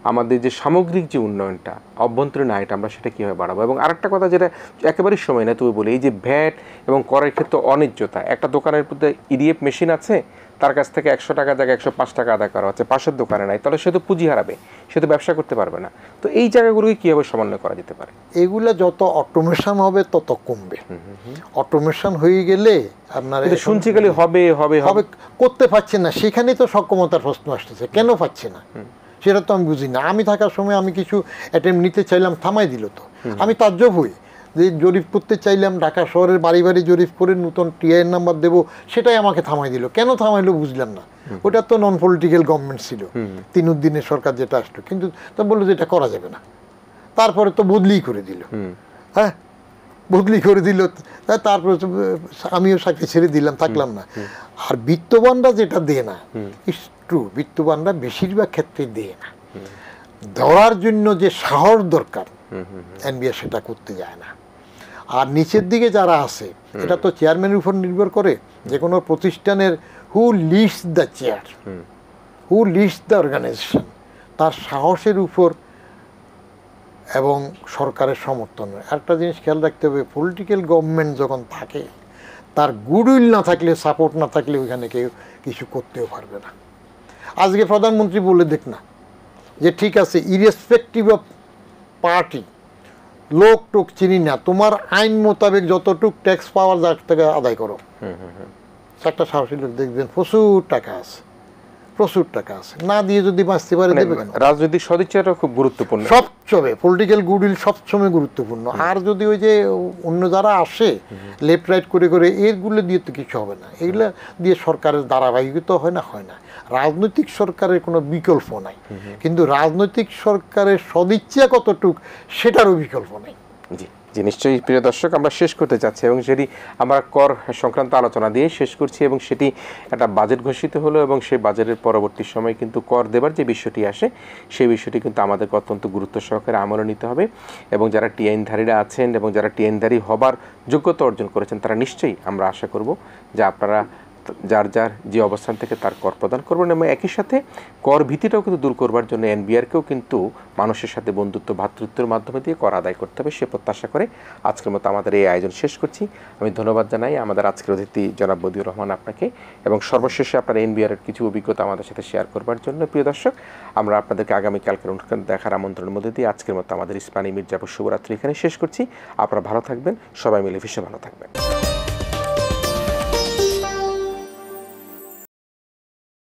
আমাদের যে সামগ্রিক যে উন্নয়নটা, অভ্যন্তরীণ আয়টা, আমরা সেটা কীভাবে বাড়াবো? এবং আরেকটা কথা যেটা একেবারেই সময় না তুমি বলি, এই যে ভ্যাট এবং করের ক্ষেত্রে অন্যায্যতা, একটা দোকানের মধ্যে ইডিএফ মেশিন আছে, তার কাছ থেকে 100 টাকা জায়গায় 105 টাকা আদায় করা হচ্ছে, পাশের দোকানে নাই, তাহলে সে তো পুঁজি হারাবে, সে তো ব্যবসা করতে পারবে না। তো এই জায়গাগুলোকে কীভাবে সমন্বয় করা যেতে পারে? এগুলো যত অটোমেশন হবে তত কমবে। অটোমেশন হয়ে গেলে আপনার শুনছি খালি হবে হবে হবে, করতে পারছে না, সেখানেই তো সক্ষমতার প্রশ্ন আসতেছে, কেন পাচ্ছে না সেটা তো আমি বুঝি না। আমি থাকার সময় আমি কিছু অ্যাটেম্প নিতে চাইলাম, থামাই দিল। তো আমি তাজ্জব হই যে জরিপ করতে চাইলাম, ঢাকা শহরের বাড়ি বাড়ি জরিপ করে নতুন টিআইএন নাম্বার দেবো, সেটাই আমাকে থামাই দিল। কেন থামাইলো বুঝলাম না। ওটা তো নন পলিটিক্যাল গভর্নমেন্ট ছিল, 3 দিনের সরকার যেটা আসলো, কিন্তু তা বললো যে এটা করা যাবে না। তারপরে তো বদলিই করে দিল। হ্যাঁ, বদলি করে দিল, তারপরে আমিও চাকরি ছেড়ে দিলাম, থাকলাম না। আর বিত্তবানরা যেটা দেয় না, ইটস ট্রু, বিত্তবানরা বেশিরভাগ ক্ষেত্রে দেয় না। ধরার জন্য যে সাহস দরকার এনবিআর সেটা করতে যায় না। আর নিচের দিকে যারা আছে, এটা তো চেয়ারম্যানের উপর নির্ভর করে, যে কোনো প্রতিষ্ঠানের who leads the chair, who leads the organisation, তার সাহসের উপর এবং সরকারের সমর্থন। একটা জিনিস খেয়াল রাখতে হবে, পলিটিক্যাল গভর্নমেন্ট যখন থাকে, তার গুডউইল না থাকলে, সাপোর্ট না থাকলে ওইখানে কেউ কিছু করতেও পারবে না। আজকে প্রধানমন্ত্রী বলে দেখ না যে ঠিক আছে, ইরেসপেক্টিভ অফ পার্টি, লোক টোক চিনি না, তোমার আইন মোতাবেক যতটুক ট্যাক্স পাওয়ার যার থেকে আদায় করো। একটা সাহসী লোক দেখবেন প্রচুর টাকা আছে, প্রচুর টাকা আছে, না দিয়ে যদি বাঁচতে পারে দেবে কেন? রাজনৈতিক সদিচ্ছাটা খুব গুরুত্বপূর্ণ, সবসময় পলিটিক্যাল গুডউইল সবসময় গুরুত্বপূর্ণ। আর যদি ওই যে অন্য যারা আসে লেফট রাইট করে করে, এরগুলো দিয়ে তো কিছু হবে না, এগুলো দিয়ে সরকারের ধারাবাহিকতা হয় না। রাজনৈতিক সরকারের কোনো বিকল্প নাই, কিন্তু রাজনৈতিক সরকারের সদিচ্ছা কতটুক সেটারও বিকল্প নেই। জি নিশ্চয়ই প্রিয় দর্শক, আমরা শেষ করতে চাচ্ছি এবং সেটি আমরা কর সংক্রান্ত আলোচনা দিয়ে শেষ করছি, এবং সেটি একটা বাজেট ঘোষিত হলো এবং সেই বাজেটের পরবর্তী সময় কিন্তু কর দেবার যে বিষয়টি আসে, সেই বিষয়টি কিন্তু আমাদেরকে অত্যন্ত গুরুত্ব সহকারে আমলে নিতে হবে। এবং যারা টিআইনধারীরা আছেন এবং যারা টিআইনধারী হবার যোগ্যতা অর্জন করেছেন, তারা নিশ্চয়ই আমরা আশা করব যে আপনারা যার যার যে অবস্থান থেকে তার কর প্রদান করবেন, এবং একই সাথে কর ভীতিটাও কিন্তু দূর করবার জন্য এনবিআরকেও কিন্তু মানুষের সাথে বন্ধুত্ব ভ্রাতৃত্বের মাধ্যমে দিয়ে কর আদায় করতে হবে, সে প্রত্যাশা করে আজকের মতো আমাদের এই আয়োজন শেষ করছি। আমি ধন্যবাদ জানাই আমাদের আজকের অতিথি জনাব বদিউর রহমান আপনাকে, এবং সর্বশেষে আপনার এনবিআরের কিছু অভিজ্ঞতা আমাদের সাথে শেয়ার করবার জন্য। প্রিয় দর্শক, আমরা আপনাদেরকে আগামীকালকের অনুষ্ঠান দেখার আমন্ত্রণের মধ্যে দিয়ে আজকের মতো আমাদের ইস্পানি মির্জাপুর শুভরাত্রি এখানে শেষ করছি। আপনারা ভালো থাকবেন, সবাই মিলে ভীষণ ভালো থাকবেন।